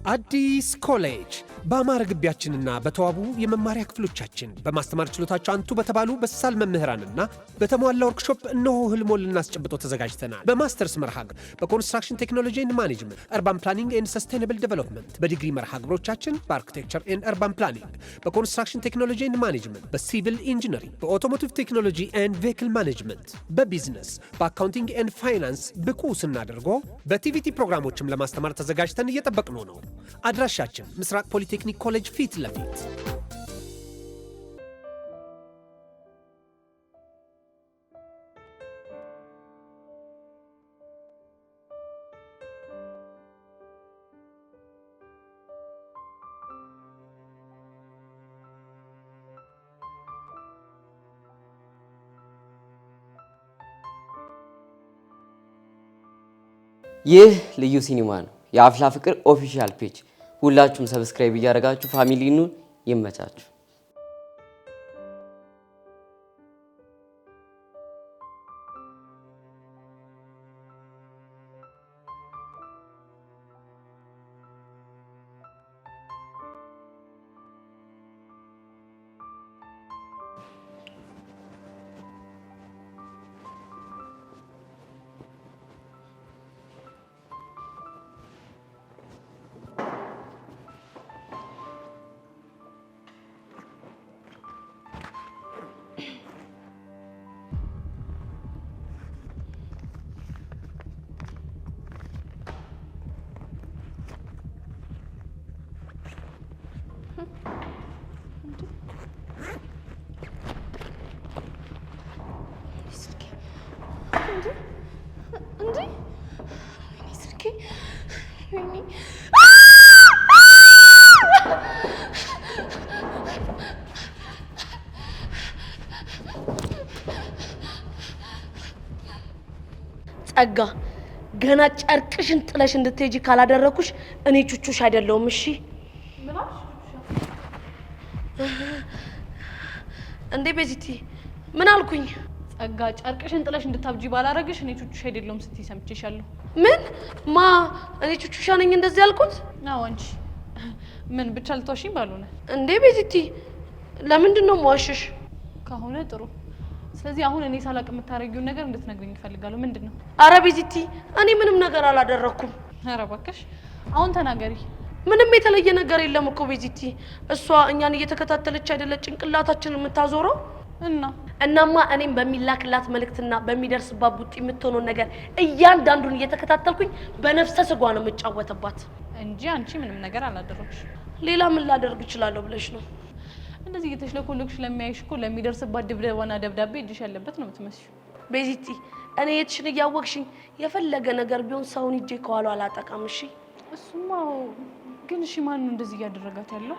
አዲስ ኮሌጅ በአማረ ግቢያችንና በተዋቡ የመማሪያ ክፍሎቻችን በማስተማር ችሎታቸው አንቱ በተባሉ በሳል መምህራንና በተሟላ ወርክሾፕ እነሆ ህልሞን ልናስጨብጦ ተዘጋጅተናል። በማስተርስ መርሃ ግብር በኮንስትራክሽን ቴክኖሎጂ ኤንድ ማኔጅመንት፣ አርባን ፕላኒንግ ኤንድ ሰስቴናብል ዴቨሎፕመንት፣ በዲግሪ መርሃ ግብሮቻችን በአርኪቴክቸር ኤንድ አርባን ፕላኒንግ፣ በኮንስትራክሽን ቴክኖሎጂ ኤንድ ማኔጅመንት፣ በሲቪል ኢንጂነሪንግ፣ በኦቶሞቲቭ ቴክኖሎጂ ኤንድ ቬሂክል ማኔጅመንት፣ በቢዝነስ፣ በአካውንቲንግ ኤንድ ፋይናንስ ብቁ ስናደርጎ በቲቪቲ ፕሮግራሞችም ለማስተማር ተዘጋጅተን እየጠበቅነው ነው። አድራሻችን ምስራቅ ፖሊቴክኒክ ኮሌጅ ፊት ለፊት። ይህ ልዩ ሲኒማ ነው። የአፍላ ፍቅር ኦፊሻል ፔጅ ሁላችሁም ሰብስክራይብ እያደረጋችሁ ፋሚሊ ኑን። ይመቻችሁ። ጸጋ ገና ጨርቅሽን ጥለሽ እንድትሄጂ ካላደረኩሽ እኔ ቹቹሽ አይደለሁም። እሺ እንዴ ቤዚቲ ምን አልኩኝ? ጸጋ ጨርቅሽን ጥለሽ እንድታብጂ ባላረግሽ እኔ ቹቹሽ አይደለሁም ስትይ ሰምቼሻለሁ። ምን እኔ ቹቹሻ ነኝ እንደዚህ ያልኩት? አዎ አንቺ ምን ብቻ ልትዋሽኝ ባልሆነ። እንዴ ቤዚቲ ለምንድን ነው የምዋሽሽ? ከሆነ ጥሩ። ስለዚህ አሁን እኔ ሳላቅ የምታረጊውን ነገር እንድትነግሪኝ እፈልጋለሁ። ምንድነው? አረ ቤዚቲ እኔ ምንም ነገር አላደረኩም። አረ እባክሽ አሁን ተናገሪ። ምንም የተለየ ነገር የለም እኮ ቤዚቲ። እሷ እኛን እየተከታተለች አይደለ ጭንቅላታችንን የምታዞረው? እናማ እኔም በሚላክላት መልእክትና በሚደርስባት ቡጢ የምትሆነው ነገር እያንዳንዱን እየተከታተልኩኝ በነፍሰ ስጓ ነው የምጫወተባት እንጂ አንቺ ምንም ነገር አላደረግሽ። ሌላ ምን ላደርግ እችላለሁ ብለሽ ነው? እንደዚህ እየተሽለኮለክሽ ለሚያይሽ እኮ ለሚደርስባት ድብደባና ደብዳቤ እጅሽ ያለበት ነው የምትመስዩ። ቤዚቲ እኔ የትሽን እያወቅሽኝ የፈለገ ነገር ቢሆን ሰውን እጄ ከኋላ አላጠቃም። እሺ እሱማ ግን እሺ ማን ነው እንደዚህ እያደረጋት ያለው?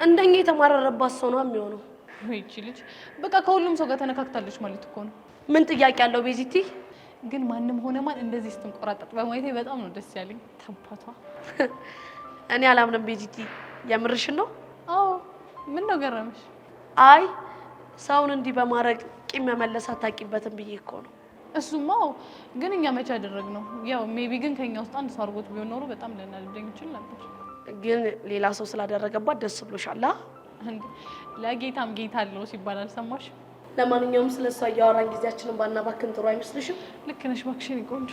እንደኛ የተማረረባት ሰው ነው የሚሆነው። ወይቺ ልጅ በቃ ከሁሉም ሰው ጋር ተነካክታለች ማለት እኮ ነው። ምን ጥያቄ ያለው ቤዚቲ? ግን ማንም ሆነ ማን እንደዚህ ስትንቆራጠጥ በማየቴ በጣም ነው ደስ ያለኝ። ተባቷ እኔ አላምንም ቤዚቲ። የምርሽን ነው? አዎ ምን ነው ገረመሽ? አይ ሰውን እንዲህ በማረግ ቂም መመለስ አታውቂበትም ብዬ እኮ ነው። እሱማ ግን እኛ መቼ አደረግነው? ያው ሜቢ ግን ከኛ ውስጥ አንድ ሰው አድርጎት ቢሆን ኖሮ በጣም ልናደርገኝ እንችል ነበር። ግን ሌላ ሰው ስላደረገባት ደስ ብሎሻል? ለጌታም ጌታ አለው ሲባል አልሰማሽ? ለማንኛውም ስለሷ እያወራን ጊዜያችንን ባናባክን ጥሩ አይመስልሽም? ልክ ነሽ እባክሽን ቆንጆ።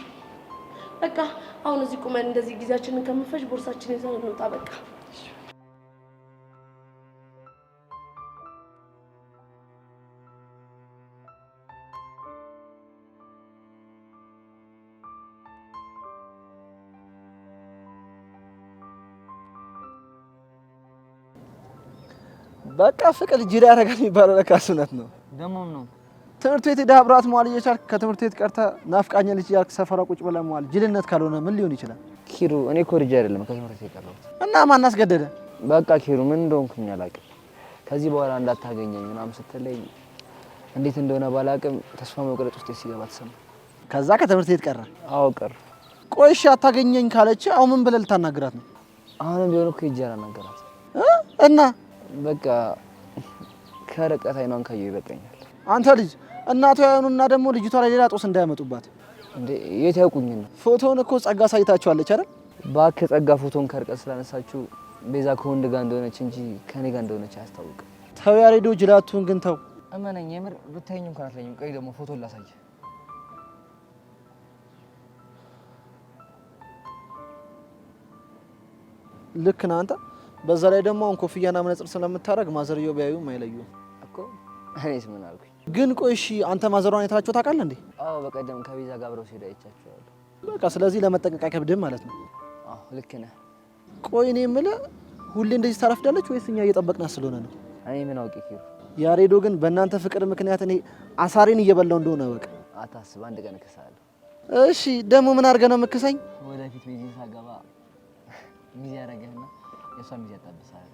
በቃ አሁን እዚህ ቁመን እንደዚህ ጊዜያችንን ከምንፈጅ ቦርሳችንን ይዘን እንውጣ በቃ። በቃ ፍቅር ጅራ ያረጋል የሚባለው ለካስ እውነት ነው። ደሞም ነው ትምህርት ቤት ሄዳ አብራት መዋል እየቻልክ ከትምህርት ቤት ቀርታ ናፍቃኛለች እያልክ ሰፈራ ቁጭ ብለህ መዋል ጅልነት ካልሆነ ምን ሊሆን ይችላል? ኪሩ እኔ እኮ ልጅ አይደለም ከትምህርት ቤት የቀረሁት። እና ማን አስገደደ? በቃ ኪሩ ምን እንደሆንኩኝ አላውቅም። ከዚህ በኋላ እንዳታገኘኝ ምናምን ስትለኝ እንዴት እንደሆነ ባላውቅም ተስፋ መቁረጥ ውስጥ ሲገባ ተሰማ። ከዛ ከትምህርት ቤት ቀረ? አዎ ቀረ። ቆይ እሺ አታገኘኝ ካለች አሁን ምን ብለህ ልታናግራት ነው? አሁንም ቢሆን እኮ ሂጅ አላናገራት እና በቃ ከርቀት አይኗን ካየሁ ይበቃኛል። አንተ ልጅ እናቷ ያዩንና ደግሞ ልጅቷ ላይ ሌላ ጦስ እንዳያመጡባት። እንዴ የት ያውቁኝ ነው? ፎቶውን እኮ ጸጋ ሳይታችኋለች አይደል? እባክህ ጸጋ ፎቶን ከርቀት ስላነሳችሁ ቤዛ ከወንድ ጋር እንደሆነች እንጂ ከኔ ጋር እንደሆነች አያስታውቅም። ተው ያሬዶ ጅላቱን ግን ተው። እመነኝ የምር ብታየኝ እንኳን አትለኝም። ቆይ ደግሞ ፎቶ ላሳየ። ልክ ነህ አንተ። በዛ ላይ ደግሞ አሁን ኮፍያና መነጽር ስለምታደርግ ማዘርየው ቢያዩም አይለዩም እኮ። እኔስ ምን አልኩኝ? ግን ቆይ እሺ አንተ ማዘሯን አይታችሁ ታውቃለህ እንዴ? አዎ በቀደም ከቤዛ ጋር አብረው ሲሄዱ አይቻቸዋለሁ። በቃ ስለዚህ ለመጠንቀቅ አይከብድም ማለት ነው። አዎ ልክ ነህ። ቆይ እኔ የምልህ ሁሌ እንደዚህ ታረፍዳለች ወይስ እኛ እየጠበቅናት ስለሆነ ነው? እኔ ምን አውቄ ኪሩ። ያሬዶ ግን በእናንተ ፍቅር ምክንያት እኔ አሳሬን እየበላው እንደሆነ በቃ አታስብ፣ አንድ ቀን እከሳለሁ። እሺ ደግሞ ምን አድርገህ ነው የምክሰኝ? ወደፊት ቤዛ ሳገባ ሚዜ ያደርግህና የእሷ ሚዜ ያጣብሳል።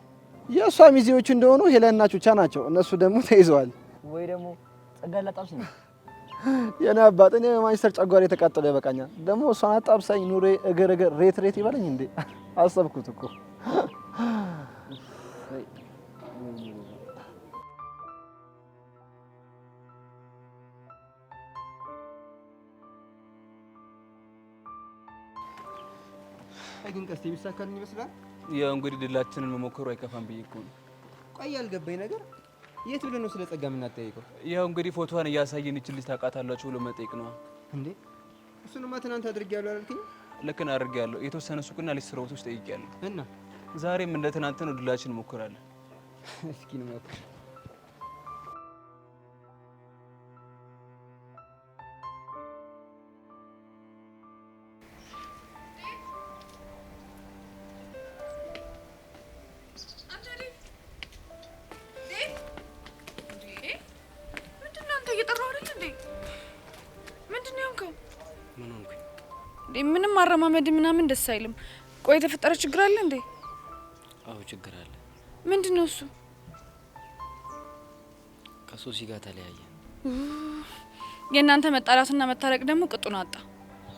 የእሷ ሚዜዎቹ እንደሆኑ ሄለንና ቹቻ ናቸው። እነሱ ደግሞ ተይዘዋል። ወይ ደግሞ ጸጋ ላጣብስ ነው። የኔ አባት እኔ በማንቸስተር ጨጓራ የተቃጠለ ይበቃኛል። ደግሞ እሷን አጣብሳኝ ኑሬ እግር ሬት ይበለኝ እንዴ? አሰብኩት እኮ። ግን ቀስቴ ቢሳካልኝ ይመስላል። ያው እንግዲህ ድላችንን መሞከሩ አይከፋም ብዬ እኮ ነው። ቆይ ያልገባኝ ነገር የት ብለን ነው ስለ ጸጋ የምናጠያይቀው? ያው እንግዲህ ፎቶዋን እያሳየን ይችል ልጅ ታውቃታላችሁ ብሎ መጠየቅ ነው እንዴ? እሱንማ ትናንት አድርጌያለሁ አላልከኝ? ልክ ነው አድርጌያለሁ። የተወሰነ ሱቅና ሊስትሮዎች ጠይቄያለሁ። እና ዛሬም እንደ ትናንት ነው ድላችን ሞክራለን። እስኪ እንሞክር። ምንም አረማመድ ምናምን ደስ አይልም። ቆይ የተፈጠረ ችግር አለ እንዴ? አዎ ችግር አለ። ምንድነው እሱ? ከሶሲ ጋር ተለያየ። የእናንተ መጣላትና መታረቅ ደግሞ ቅጡን አጣ።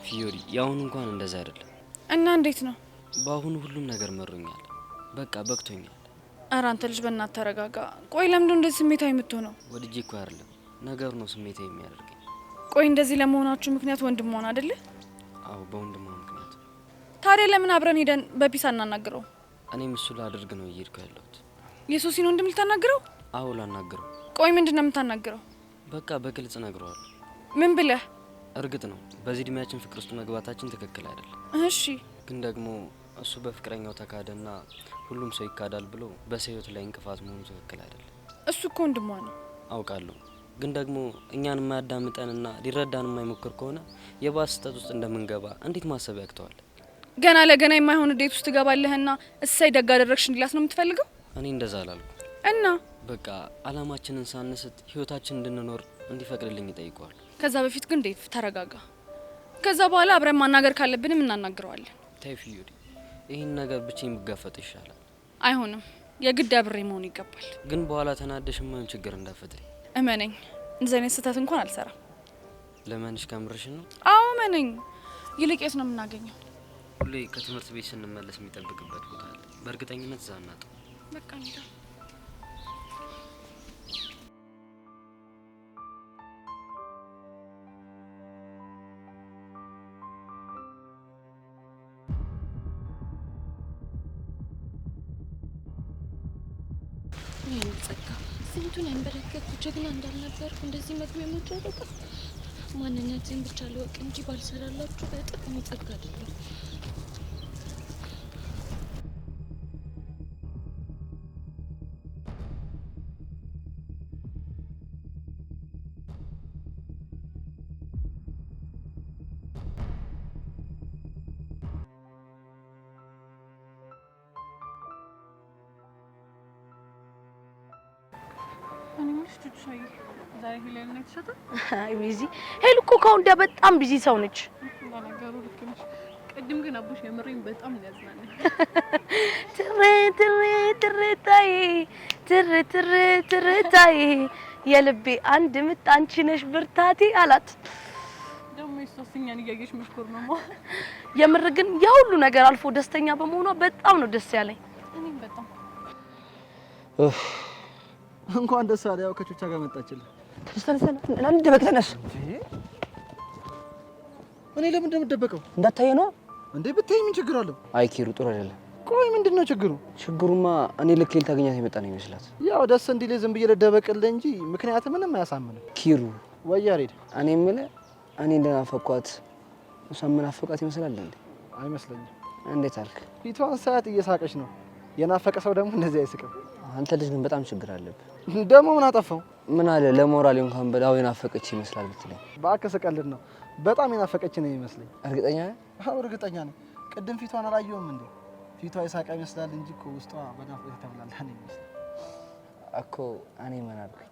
ፊዮሪ ያሁን እንኳን እንደዛ አይደለም። እና እንዴት ነው? በአሁኑ ሁሉም ነገር መሮኛል። በቃ በቅቶኛል። ኧረ አንተ ልጅ በእናትህ ተረጋጋ። ቆይ ለምንድነው እንደዚህ ስሜታዊ የምትሆነው? ወድጄ እኮ አይደለም ነገሩ ነው ስሜታዊ የሚያደርገኝ። ቆይ እንደዚህ ለመሆናችሁ ምክንያት ወንድም ሆነ አይደለ? አዎ በወንድሟ ምክንያት። ታዲያ ለምን አብረን ሄደን በፒስ አናናግረው? እኔም እሱ ላደርግ ነው እየሄድኩ ያለሁት። የሶሲን ወንድም ልታናግረው? አዎ ላናግረው። ቆይ ምንድነው የምታናግረው? በቃ በግልጽ ነግረዋለሁ። ምን ብለህ? እርግጥ ነው በዚህ እድሜያችን ፍቅር ውስጥ መግባታችን ትክክል አይደለም። እሺ ግን ደግሞ እሱ በፍቅረኛው ተካደና ሁሉም ሰው ይካዳል ብሎ በሰው ላይ እንቅፋት መሆኑ ትክክል አይደለም። እሱ እኮ ወንድሟ ነው። አውቃለሁ። ግን ደግሞ እኛን የማያዳምጠንና ሊረዳን የማይሞክር ከሆነ የባስ ስህተት ውስጥ እንደምንገባ እንዴት ማሰብ ያቅተዋል? ገና ለገና የማይሆን ዴት ውስጥ ትገባለህና እሰይ ደግ አደረግሽ እንዲላት ነው የምትፈልገው? እኔ እንደዛ አላልኩ። እና በቃ አላማችንን ሳንስት ህይወታችን እንድንኖር እንዲፈቅድልኝ ይጠይቀዋል። ከዛ በፊት ግን ዴቭ ተረጋጋ። ከዛ በኋላ አብረን ማናገር ካለብንም እናናግረዋለን። ተይ ፊዮሪ፣ ይህን ነገር ብቻዬን ብጋፈጥ ይሻላል። አይሆንም፣ የግድ አብሬ መሆን ይገባል። ግን በኋላ ተናደሽ ምን ችግር እንዳፈጥሪ እመነኝ። እንደዚህ አይነት ስህተት እንኳን አልሰራም። ለማንሽ ከምርሽ ነው? አዎ እመነኝ። ይልቅ የት ነው የምናገኘው? ሁሌ ከትምህርት ቤት ስንመለስ የሚጠብቅበት ቦታ አለ። በእርግጠኝነት እዛ እናውጣው። በቃ እንሂድ። ይሄን ጸጋ ስንቱን አንበረከኩ ጀግና እንዳልነበርኩ እንደዚህ መግቢያ መደረግ ማንነትን ብቻ ለወቅ እንጂ ባልሰራላችሁ በጥቅም ጸጋ አይደለም። አይ ቢዚ ሄሉ እኮ ከወንዳ በጣም ቢዚ ሰው ነች። ነገሩ ልክ ነሽ። ቅድም ግን አቡሽ የምሬን በጣም ያዝናናል። ትርታይ ትርታይ የልቤ አንድ ምት አንቺ ነሽ ብርታቴ አላት። ደግሞ እሷኛን እያየሽ መሽኮር ነው። የምር ግን ያ ሁሉ ነገር አልፎ ደስተኛ በመሆኗ በጣም ነው ደስ ያለኝ። እኔም በጣም እንኳን ደስ አለ። ያው ከቹቻ ጋር መጣችልህ። ተነስተን አንድ ደበቅ ተነስ። እኔ ለምን እንደምደበቀው እንዳታየ ነው። እንዴ ብትይ ምን ችግር አለው? አይ ኪሩ ጥሩ አይደለም። ቆይ ምንድነው ችግሩ? ችግሩማ እኔ ልክ ልታገኛት የመጣ ነው ይመስላት። ያው ደስ እንዲል ዝም ብዬ ልደበቅልህ እንጂ ምክንያት ምንም አያሳምንም። ኪሩ ወይ ያሬድ፣ እኔ የምልህ እኔ እንደናፈኳት እሷም ናፈቃት ይመስላል እንዴ? አይመስለኝም። እንዴት አልክ? ፊቷን ሰዓት እየሳቀች ነው። የናፈቀ ሰው ደግሞ እንደዚህ አይስቅም። አንተ ልጅ ግን በጣም ችግር አለብህ። ደግሞ ምን አጠፋው? ምን አለ ለሞራል እንኳን በዳው የናፈቀች ይመስላል ብትለኝ። እባክህ ስቀልድ ነው። በጣም የናፈቀች ነው ይመስለኝ። እርግጠኛ ነህ? አዎ እርግጠኛ ነኝ። ቅድም ፊቷን አላየሁም እንዴ? ፊቷ የሳቀ ይመስላል እንጂ እኮ ውስጧ በናፍቆት ተብላላ ነው ይመስል እኮ። እኔ ምን አልኩኝ?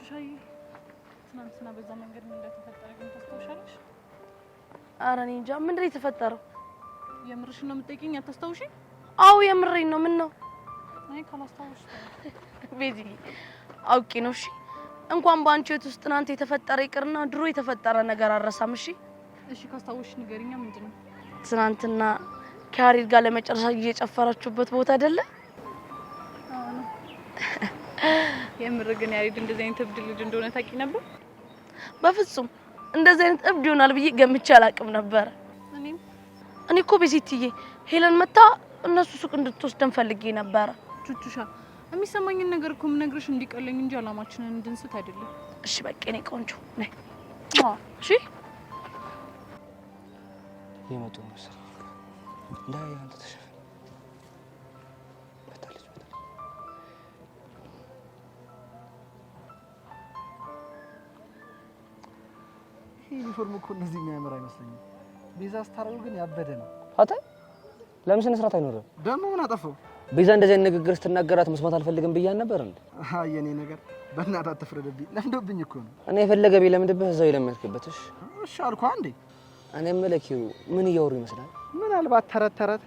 ሻይ ትናንትና በዛ መንገድ ምን እንደተፈጠረ ግን ታስታውሻለሽ? ኧረ እኔ እንጃ። ምንድን ነው የተፈጠረው? የምርሽን ነው የምትጠይቂኝ? አታስታውሺኝ? አዎ የምሬን ነው። ምን ነው? እኔ ካላስታውሽ ቤዚ አውቄ ነው። እሺ እንኳን በአንቺ ህይወት ውስጥ ትናንት የተፈጠረ ይቅርና ድሮ የተፈጠረ ነገር አረሳም። እሺ እሺ ካስታወስሽ ንገሪኛ። ምንድን ነው? ትናንትና ከያሬድ ጋር ለመጨረሻ ጊዜ የጨፈራችሁበት ቦታ አይደለ? የምር ግን ያሬድ እንደዚህ አይነት እብድ ልጅ እንደሆነ ታውቂ ነበር? በፍጹም እንደዚህ አይነት እብድ ይሆናል ብዬ ገምቼ አላውቅም ነበር። እኔ እኮ ቤዚትዬ ሄለን መታ እነሱ ሱቅ እንድትወስደን ፈልጌ ነበረ። ቹቹሻ የሚሰማኝን ነገር እኮ የምነግርሽ እንዲቀለኝ እንጂ አላማችንን እንድንስት አይደለም። እሺ በቃ እኔ ቆንጆ ነይ። እሺ የመጡ መሰለኝ እንዳይ አንተ ተሸፈን በታለች ይሄ ዩኒፎርም እኮ እንደዚህ የሚያምር አይመስለኝም። ቤዛ ስታረው ግን ያበደ ነው። አታ ለምን ስነ ስርዓት አይኖርም? ደግሞ ምን አጠፋው? ቤዛ እንደዚህ አይነት ንግግር ስትናገራት መስማት አልፈልግም ብዬሽ ነበር እንዴ? አይ የኔ ነገር በእናትህ አትፍረድብኝ። ለምዶብኝ እኮ ነው። እኔ የፈለገ ቢለምድብህ እዛው ይለመድክበት። እሺ አልኳ እንዴ። እኔ የምልህ ኪሩ ምን እያወሩ ይመስላል? ምናልባት ተረት ተረት።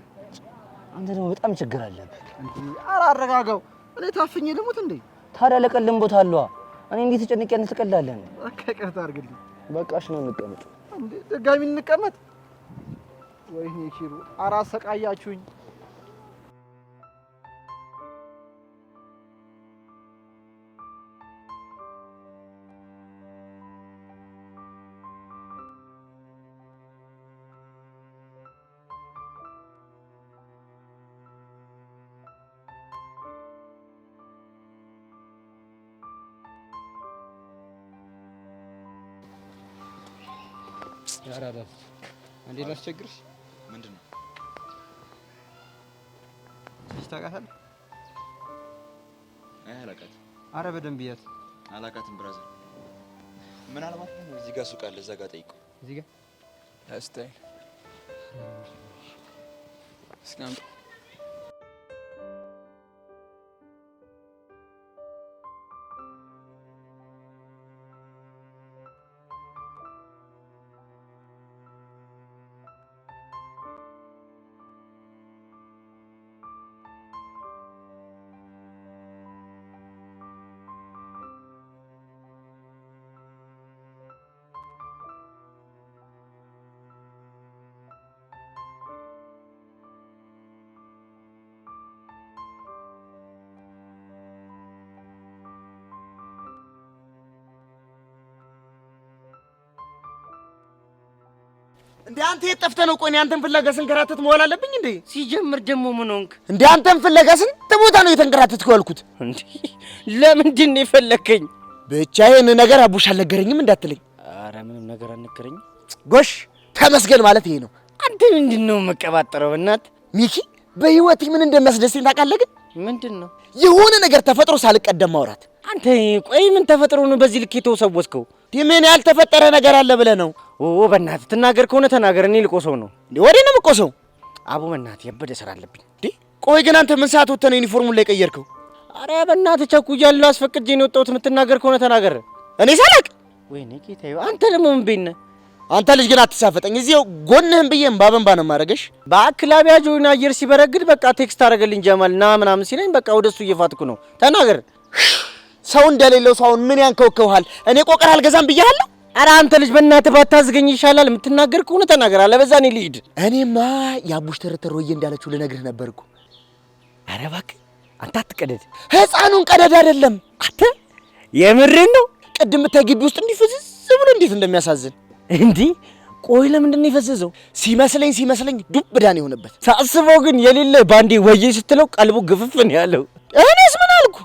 አንተ ደግሞ በጣም ችግር አለብህ እንዴ። ኧረ አረጋጋው። እኔ ታፍኜ ልሙት እንዴ? ታዲያ ለቀልም ቦታ አለዋ። እኔ እንዴት ተጨንቄ ትቀልዳለህ? በቃ ይቅርታ አድርግልኝ። በቃሽ ነው እንቀመጥ እንዴ? ድጋሚ እንቀመጥ? ወይኔ ኪሩ ኧረ አሰቃያችሁኝ። ያራዳ አንዴ ላስቸግርሽ። ምንድነው? እሺ ታውቃታለህ? አይ አላውቃትም። አረ በደንብ ያት አላውቃትም ብራዘር። ምናልባት ነው እዚህ ጋር ሱቅ አለ፣ እዛ ጋር ጠይቀው። እዚህ ጋር አስታይ እስካም እንዴ አንተ የት ጠፍተህ ነው? ቆይ እኔ አንተን ፍለጋ ስንከራተት መዋል አለብኝ እንዴ? ሲጀምር ደግሞ ምን ሆንክ እንዴ? አንተን ፍለጋ ስንት ቦታ ነው የተንከራተትኩ ያልኩት? እንዴ ለምንድን ነው የፈለከኝ? ብቻ ይሄን ነገር አቡሽ አልነገረኝም እንዳትለኝ። አረ ምንም ነገር አልነገረኝም። ጎሽ ተመስገን ማለት ይሄ ነው። አንተ ምንድነው መቀባጠረው? እናት ሚኪ በህይወቴ ምን እንደሚያስደስተኝ ታውቃለህ? ግን ምንድነው? የሆነ ነገር ተፈጥሮ ሳልቀደም ማውራት። አንተ ቆይ ምን ተፈጥሮ ነው በዚህ ልክ የተወሰወስከው? ምን ያልተፈጠረ ነገር አለ ብለህ ነው? ኦ በእናትህ ትናገር ከሆነ ተናገር። እኔ ልቆሰው ነው እንዴ? ወዴ ነው የምቆሰው? አቡ በእናትህ ያበደ ስራ አለብኝ። እንዴ ቆይ ግን አንተ ምን ሰዓት ወጥተህ ነው ዩኒፎርሙን ላይ ቀየርከው? አረ በእናትህ ቸኩያለሁ፣ አስፈቅጄ ነው የወጣሁት። የምትናገር ከሆነ ተናገር። እኔ ሳላቅ? ወይኔ ጌታዬ፣ አንተ ደግሞ ምን ቤት ነህ? አንተ ልጅ ግን አትሳፈጠኝ። እዚያው ጎንህን ብዬ እምባ በእምባ ነው የማደርገሽ። በአክላቢያ ጆና አየር ሲበረግድ በቃ ቴክስት አደረገልኝ ጀማል ና ምናምን ሲለኝ በቃ ወደሱ እየፋትኩ ነው። ተናገር። ሰው እንደሌለው ሰው ምን ያንከውከውሃል? እኔ ቆቀር አልገዛም ብያለሁ። አረ አንተ ልጅ በእናትህ ባታዝገኝ ይሻላል። የምትናገር ከሆነ ተናገር፣ አለበዛ እኔ ልሂድ። እኔማ የአቡሽ ተረተር ወዬ እንዳለችው ልነግርህ ነበርኩ። አረ እባክህ አንተ አትቀደድ። ህፃኑን ቀደድ አይደለም አንተ የምሬን ነው። ቅድም ብታይ ግቢ ውስጥ እንዲህ ፍዝዝ ብሎ እንዴት እንደሚያሳዝን እንዴ! ቆይ ለምንድን ነው የፈዘዘው? ሲመስለኝ ዱብ ዳን የሆነበት ሳስበው ግን የሌለ ባንዴ ወዬ ስትለው ቀልቡ ግፍፍ ነው ያለው። እኔስ ምን አልኩ?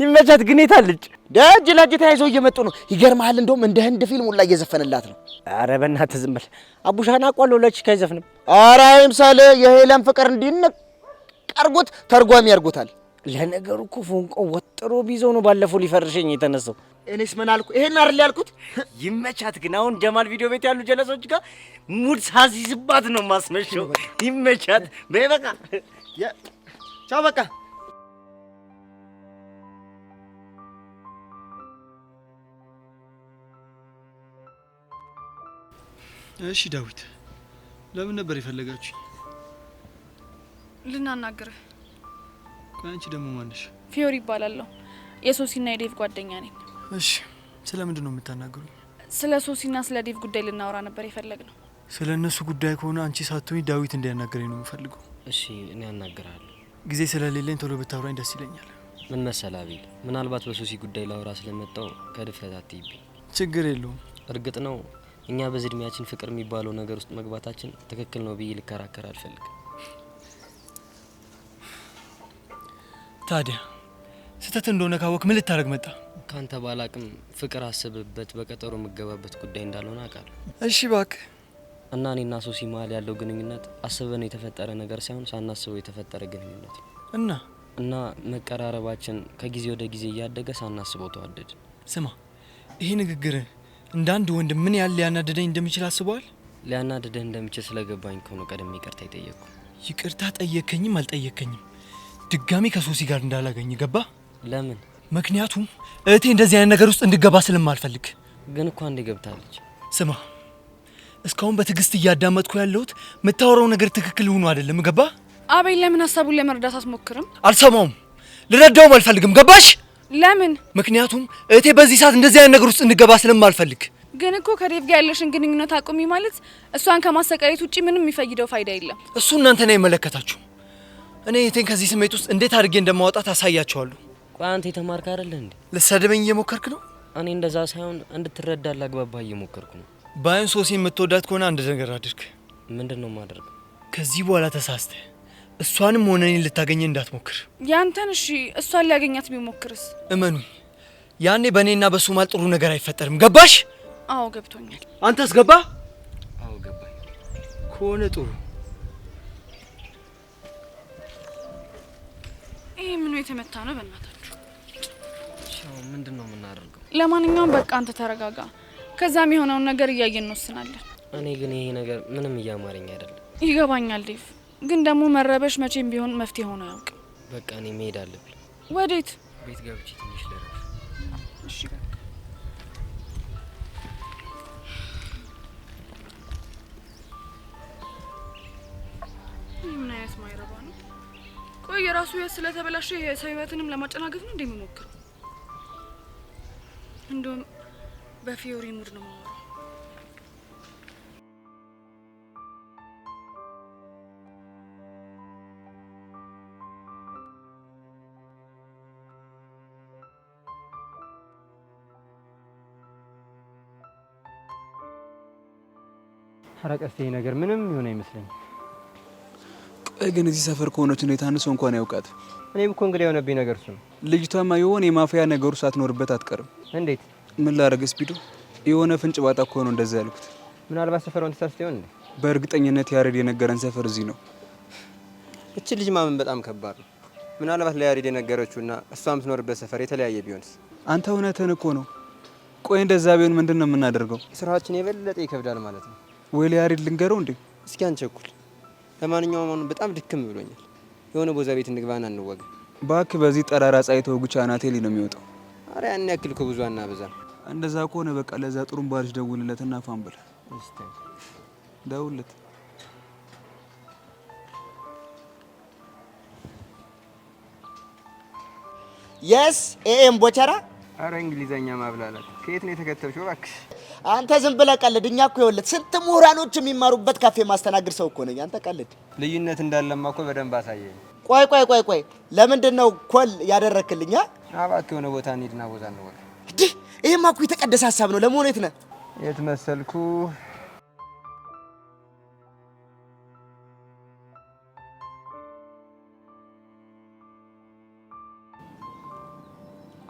ይመቻት ግን የታለች? ደጅ ለእጅ ተያይዘው እየመጡ ነው። ይገርምሃል፣ እንደውም እንደ ህንድ ፊልም ሁላ እየዘፈንላት ነው። ኧረ በእናትህ ዝም በል አቡሻና ቋሎ ለችካ አይዘፍንም። ኧረ ይምሳል የሄለን ፍቅር እንዲነቅ አርጎት ተርጓሚ ያርጎታል። ለነገሩ እኮ ፎንቆ ወጥሮ ቢይዘው ነው ባለፈው ሊፈርሸኝ የተነሳው። እኔስ ምን አልኩ? ይሄን አይደል ያልኩት? ይመቻት ግን አሁን ጀማል ቪዲዮ ቤት ያሉ ጀለሶች ጋር ሙድ ሳሲስባት ነው ማስመሸው። ይመቻት። በቃ ቻው በቃ። እሺ ዳዊት፣ ለምን ነበር የፈለጋችሁ? ልናናግርህ። ቆይ አንቺ ደግሞ ማነሽ? ፊዮሪ ይባላለሁ። የሶሲና የዴቭ ጓደኛ ነኝ። እሺ፣ ስለምንድን ነው የምታናግሩኝ? ስለ ሶሲና ስለ ዴቭ ጉዳይ ልናወራ ነበር የፈለግነው። ስለ እነሱ ጉዳይ ከሆነ አንቺ ሳትሆኝ ዳዊት እንዲያናገረኝ ነው የምፈልገው። እሺ፣ እኔ አናግራለሁ። ጊዜ ስለሌለኝ ቶሎ ብታወራኝ ደስ ይለኛል። ምን መሰለህ አቤል፣ ምናልባት በሶሲ ጉዳይ ላወራ ስለመጣው ከድፍረት አትይብኝ። ችግር የለውም። እርግጥ ነው እኛ በዚህ እድሜያችን ፍቅር የሚባለው ነገር ውስጥ መግባታችን ትክክል ነው ብዬ ልከራከር አልፈልግም። ታዲያ ስህተት እንደሆነ ካወቅ ምን ልታደርግ መጣ? ካንተ ባላቅም ፍቅር አስብበት በቀጠሮ የምገባበት ጉዳይ እንዳልሆነ አውቃለሁ። እሺ እባክህ። እና እኔና ሶሲ መሀል ያለው ግንኙነት አስበን የተፈጠረ ነገር ሳይሆን ሳናስበው የተፈጠረ ግንኙነት ነው። እና መቀራረባችን ከጊዜ ወደ ጊዜ እያደገ ሳናስበው ተዋደድን። ስማ፣ ይሄ ንግግር እንደ አንድ ወንድ ምን ያህል ሊያናደደኝ እንደሚችል አስበዋል? ሊያናደደህ እንደሚችል ስለገባኝ ከሆነ ቀደም ይቅርታ ይጠየቅኩ። ይቅርታ ጠየከኝም አልጠየከኝም ድጋሚ ከሶሲ ጋር እንዳላገኝ ገባ? ለምን? ምክንያቱም እህቴ እንደዚህ አይነት ነገር ውስጥ እንድገባ ስለማልፈልግ። ግን እኮ አንዴ ገብታለች። ስማ፣ እስካሁን በትዕግስት እያዳመጥኩ ያለሁት የምታወራው ነገር ትክክል ሆኖ አይደለም። ገባ? አቤል፣ ለምን ሀሳቡን ለመረዳት አትሞክርም? አልሰማውም፣ ልረዳውም አልፈልግም። ገባሽ? ለምን? ምክንያቱም እህቴ በዚህ ሰዓት እንደዚህ አይነት ነገር ውስጥ እንድገባ ስለማልፈልግ። ግን እኮ ከዴቭ ጋር ያለሽን ግንኙነት አቁሚ ማለት እሷን ከማሰቃየት ውጪ ምንም የሚፈይደው ፋይዳ የለም። እሱ እናንተ ነው አይመለከታችሁ። እኔ እህቴን ከዚህ ስሜት ውስጥ እንዴት አድርጌ እንደማወጣት አሳያቸዋለሁ። ቆይ አንተ የተማርክ አይደለ እንዴ? ልትሰድበኝ እየሞከርክ ነው? እኔ እንደዛ ሳይሆን እንድትረዳ ላግባባህ እየሞከርኩ ነው። ባይን ሶሲ የምትወዳት ከሆነ አንድ ነገር አድርግ። ምንድነው የማደርገው? ከዚህ በኋላ ተሳስተህ እሷንም ሆነ እኔን ልታገኘ እንዳትሞክር። ያንተን እሺ፣ እሷን ሊያገኛት ቢሞክርስ? እመኑኝ፣ ያኔ በእኔና በሱ ማል ጥሩ ነገር አይፈጠርም። ገባሽ? አዎ ገብቶኛል። አንተስ ገባ? አዎ ገባኝ። ከሆነ ጥሩ። ይሄ ምኑ የተመታ ነው? በእናታችሁ ሻው፣ ምንድነው የምናደርገው? ለማንኛውም በቃ አንተ ተረጋጋ። ከዛም የሆነውን ነገር እያየን እንወስናለን። እኔ ግን ይሄ ነገር ምንም እያማረኝ አይደለም። ይገባኛል ዴቭ፣ ግን ደግሞ መረበሽ መቼም ቢሆን መፍትሄ ሆኖ አያውቅም። በቃ እኔ መሄድ አለብኝ። ወዴት? ቤት ገብቼ ትንሽ ልረፍ። እሺ ምን አይነት ማይረባ ነው? ቆይ የራሱ ህይወት ስለተበላሸ የሰው ህይወትንም ለማጨናገፍ ነው እንደሚሞክረው። እንደውም በፊዮሪ ሙድ ነው የማወራው። ሐረቀስ ይሄ ነገር ምንም ይሆን አይመስለኝም። ቆይ ግን እዚህ ሰፈር ከሆነች ነው የታነሰው እንኳን ያውቃት። እኔም እኮ እንግዲህ የሆነብኝ ነገር እሱ ነው። ልጅቷማ የሆነ የማፊያ ነገሩ ሳትኖርበት አትቀርም። እንዴት? ምን ላረገስ ቢዱ የሆነ ፍንጭ ባጣ እኮ ነው እንደዛ ያልኩት። ምናልባት ሰፈሯን ተሳስተ ይሆን እንዴ? በእርግጠኝነት ያሬድ የነገረን ሰፈር እዚህ ነው። እቺ ልጅ ማመን በጣም ከባድ ነው። ምናልባት ለያሬድ የነገረችውና እሷ የምትኖርበት ሰፈር የተለያየ ቢሆንስ? አንተ እውነትህን እኮ ነው። ቆይ እንደዛ ቢሆን ምንድን ነው የምናደርገው? ስራችን የበለጠ ይከብዳል ማለት ነው። ወይ ለያሬድ ልንገረው እንዴ? እስኪ አንቸኩል። ለማንኛውም አሁን በጣም ድክም ብሎኛል። የሆነ ቦዛ ቤት እንግባና እንወጋ። ባክ በዚህ ጠራራ ፀሐይ ተወግቻ አናቴ ላይ ነው የሚወጣው። አረ ያን ያክል እኮ ብዙ አናበዛም። እንደዛ ከሆነ በቃ ለዛ ጥሩምባ ልጅ ደውልለትና ፋን በል። ደውልለት። የስ ኤኤም ቦቸራ። አረ እንግሊዘኛ ማብላላት ከየት ነው የተከተልሽው? እባክሽ አንተ ዝም ብለህ ቀልድ። እኛ እኮ ይኸውልህ ስንት ምሁራኖች የሚማሩበት ካፌ ማስተናገድ ሰው እኮ ነኝ። አንተ ቀልድ። ልዩነት እንዳለማ እኮ በደንብ አሳየኝ። ቆይ ለምንድን ነው ኮል ያደረክልኛ? እባክህ የሆነ ቦታ እንሂድና ቦታ እንወጋ። ይሄማ እኮ የተቀደሰ ሀሳብ ነው። ለመሆኑ የት ነህ? የት መሰልኩ?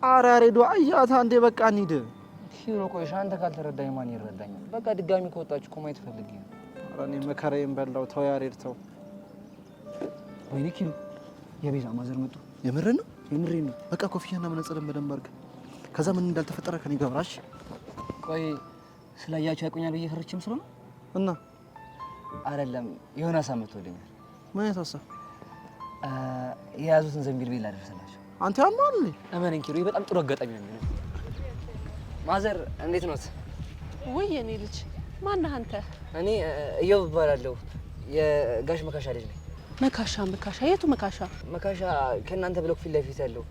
ኧረ ያሬዶ አያታ እንዴ በቃ እንሂድ። ኪሮ ቆይ አንተ ካልተረዳኝ ማን ይረዳኛል? በቃ ድጋሚ ከወጣችሁ እኮ ማየት ፈልጌ ነው። ኧረ እኔ መከራዬን በላው። ተው ያሬድ ተው። ወይኔ ኪሮ የቤዛ ማዘር መጡ። የምርህን ነው? የምሬን ነው። በቃ ኮፍያና መነጽርን በደንብ አድርግ። ከዛ ምን እንዳልተፈጠረ ከኔ ጋር ብራሽ። ቆይ ስላያችሁ ያቆኛል ብዬ ፈርቼም ስለሆነ እና አይደለም የሆነ ሀሳብ መጥቶልኛል። ምን አይነት ሀሳብ? የያዙትን ዘንቢል ቤት ላደርስላቸው። አንተ ያማል እንዴ? እመነኝ ኪሮ በጣም ጥሩ አጋጣሚ ነው የሚሆነው። ማዘር እንዴት ኖት? ውይ የኔ ልጅ ማነህ አንተ? እኔ እዮብ እባላለሁ። የጋሽ መካሻ ልጅ ነኝ። መካሻ የቱ መካሻ? መካሻ ከእናንተ ብሎክ ፊት ለፊት ያለው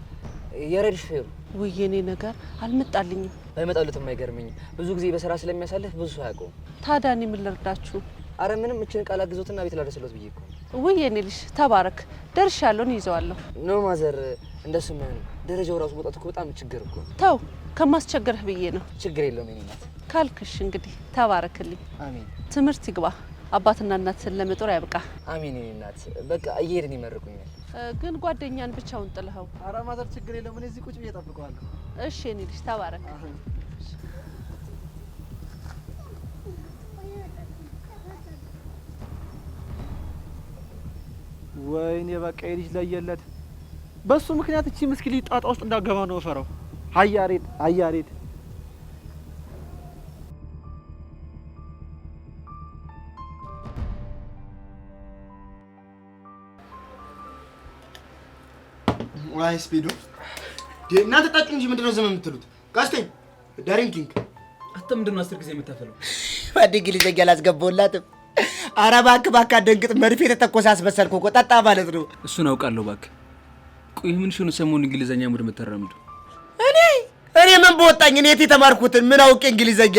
የሬድ ሹፌሩ። ውይ የኔ ነገር አልመጣልኝም። ባይመጣልትም አይገርመኝም። ብዙ ጊዜ በስራ ስለሚያሳልፍ ብዙ ሰው ያውቀው። ታዲያ እኔ ምን ልርዳችሁ? አረ ምንም እችን ቃል አግዞትና ቤት ላደርስሎት ብዬ እኮ። ውይ የኔ ልጅ ተባረክ። ደርሻለሁ፣ ይዘዋለሁ። ኖ ማዘር እንደሱ ምን ደረጃው ራሱ መውጣት እኮ በጣም ችግር እኮ። ተው ከማስቸገርህ ብዬ ነው። ችግር የለውም የኔ እናት ካልክሽ እንግዲህ ተባረክልኝ። አሜን። ትምህርት ይግባ፣ አባትና እናትን ለመጦር ያብቃ። አሜን የኔ እናት። በቃ እየሄድን ይመርቁኛል። ግን ጓደኛን ብቻውን ጥለኸው? ኧረ ማዘር ችግር የለም፣ እኔ እዚህ ቁጭ ብዬ እጠብቀዋለሁ። እሺ የኔ ልጅ ተባረክ። ወይኔ በቃ የልጅ ለየለት። በሱ ምክንያት እቺ ምስኪን ልጅ ጣጣ ውስጥ እንዳገባ ነው ፈራው። አያሬድ ዋይ ስፒዱ እናንተ ጠጡ እንጂ ምንድነው ዝም የምትሉት? ጋስተኝ ዳሪንኪንግ አንተ ምንድነው 10 ጊዜ የምታፈለው? በእንግሊዝኛ አላስገባሁላትም። ኧረ እባክህ አትደንግጥ። መርፌ የተተኮሰ አስመሰልኩ እኮ ጠጣ ማለት ነው። እሱን አውቃለሁ እባክህ። ቆይ ምን ሆነ ሰሞኑን እንግሊዝኛ ሙድ የምትራምዱ? እኔ ምን በወጣኝ? እኔ የት የተማርኩትን ምን አውቄ እንግሊዝኛ?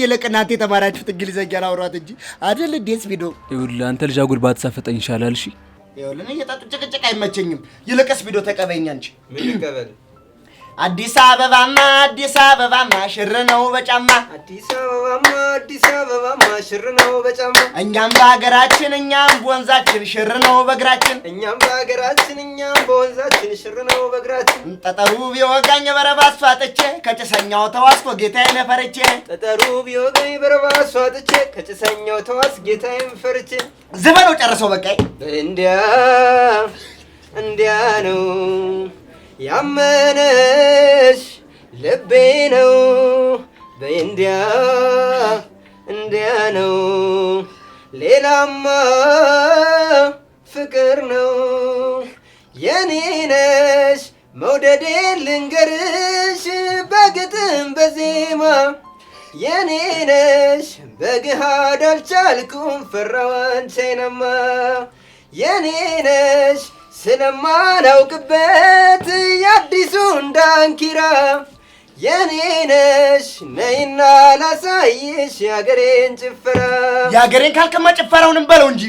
ይልቅ እናንተ የተማራችሁት እንግሊዝኛ ላውራት እንጂ አይደል እንዴ ስፒዱ? ይኸውልህ አንተ ልጅ አጉል ባትሳፈጠኝ ይሻላል። እሺ ይኸውልህ እየጠጡ ጭቅጭቅ አይመቸኝም። ይልቅ ስፒዱ ተቀበይኝ አንቺ። ምን ልቀበል? አዲስ አበባማ ሽር ነው በጫማ። አዲስ አበባማ ሽር ነው በጫማ። እኛም በሀገራችን እኛም በወንዛችን ሽር ነው በእግራችን። እኛም በሀገራችን እኛም በወንዛችን ሽር ነው በእግራችን። ጠጠሩ ቢወጋኝ በረባስ ፋጥቼ ከጭሰኛው ተዋስኮ ጌታዬን ፈርቼ። ጠጠሩ ቢወጋኝ በረባስ ፋጥቼ ከጭሰኛው ተዋስ ጌታዬን ፈርቼ። ዝበለው ጨርሰው በቃ። እንዲያ ነው ያመነሽ ልቤ ነው በእንዲያ ነው ሌላማ ፍቅር ነው የኔ ነሽ መውደዴን ልንገርሽ በግጥም በዜማ የኔ ነሽ በግሃድ አልቻልኩም ፈራሁ አንቺንማ የኔ ነሽ ስለማላውቅበት የአዲሱን ዳንኪራ የኔ ነሽ ነይና ላሳይሽ የአገሬን ጭፈራ። የአገሬን ካልክማ ጭፈራውንም በለው እንጂ።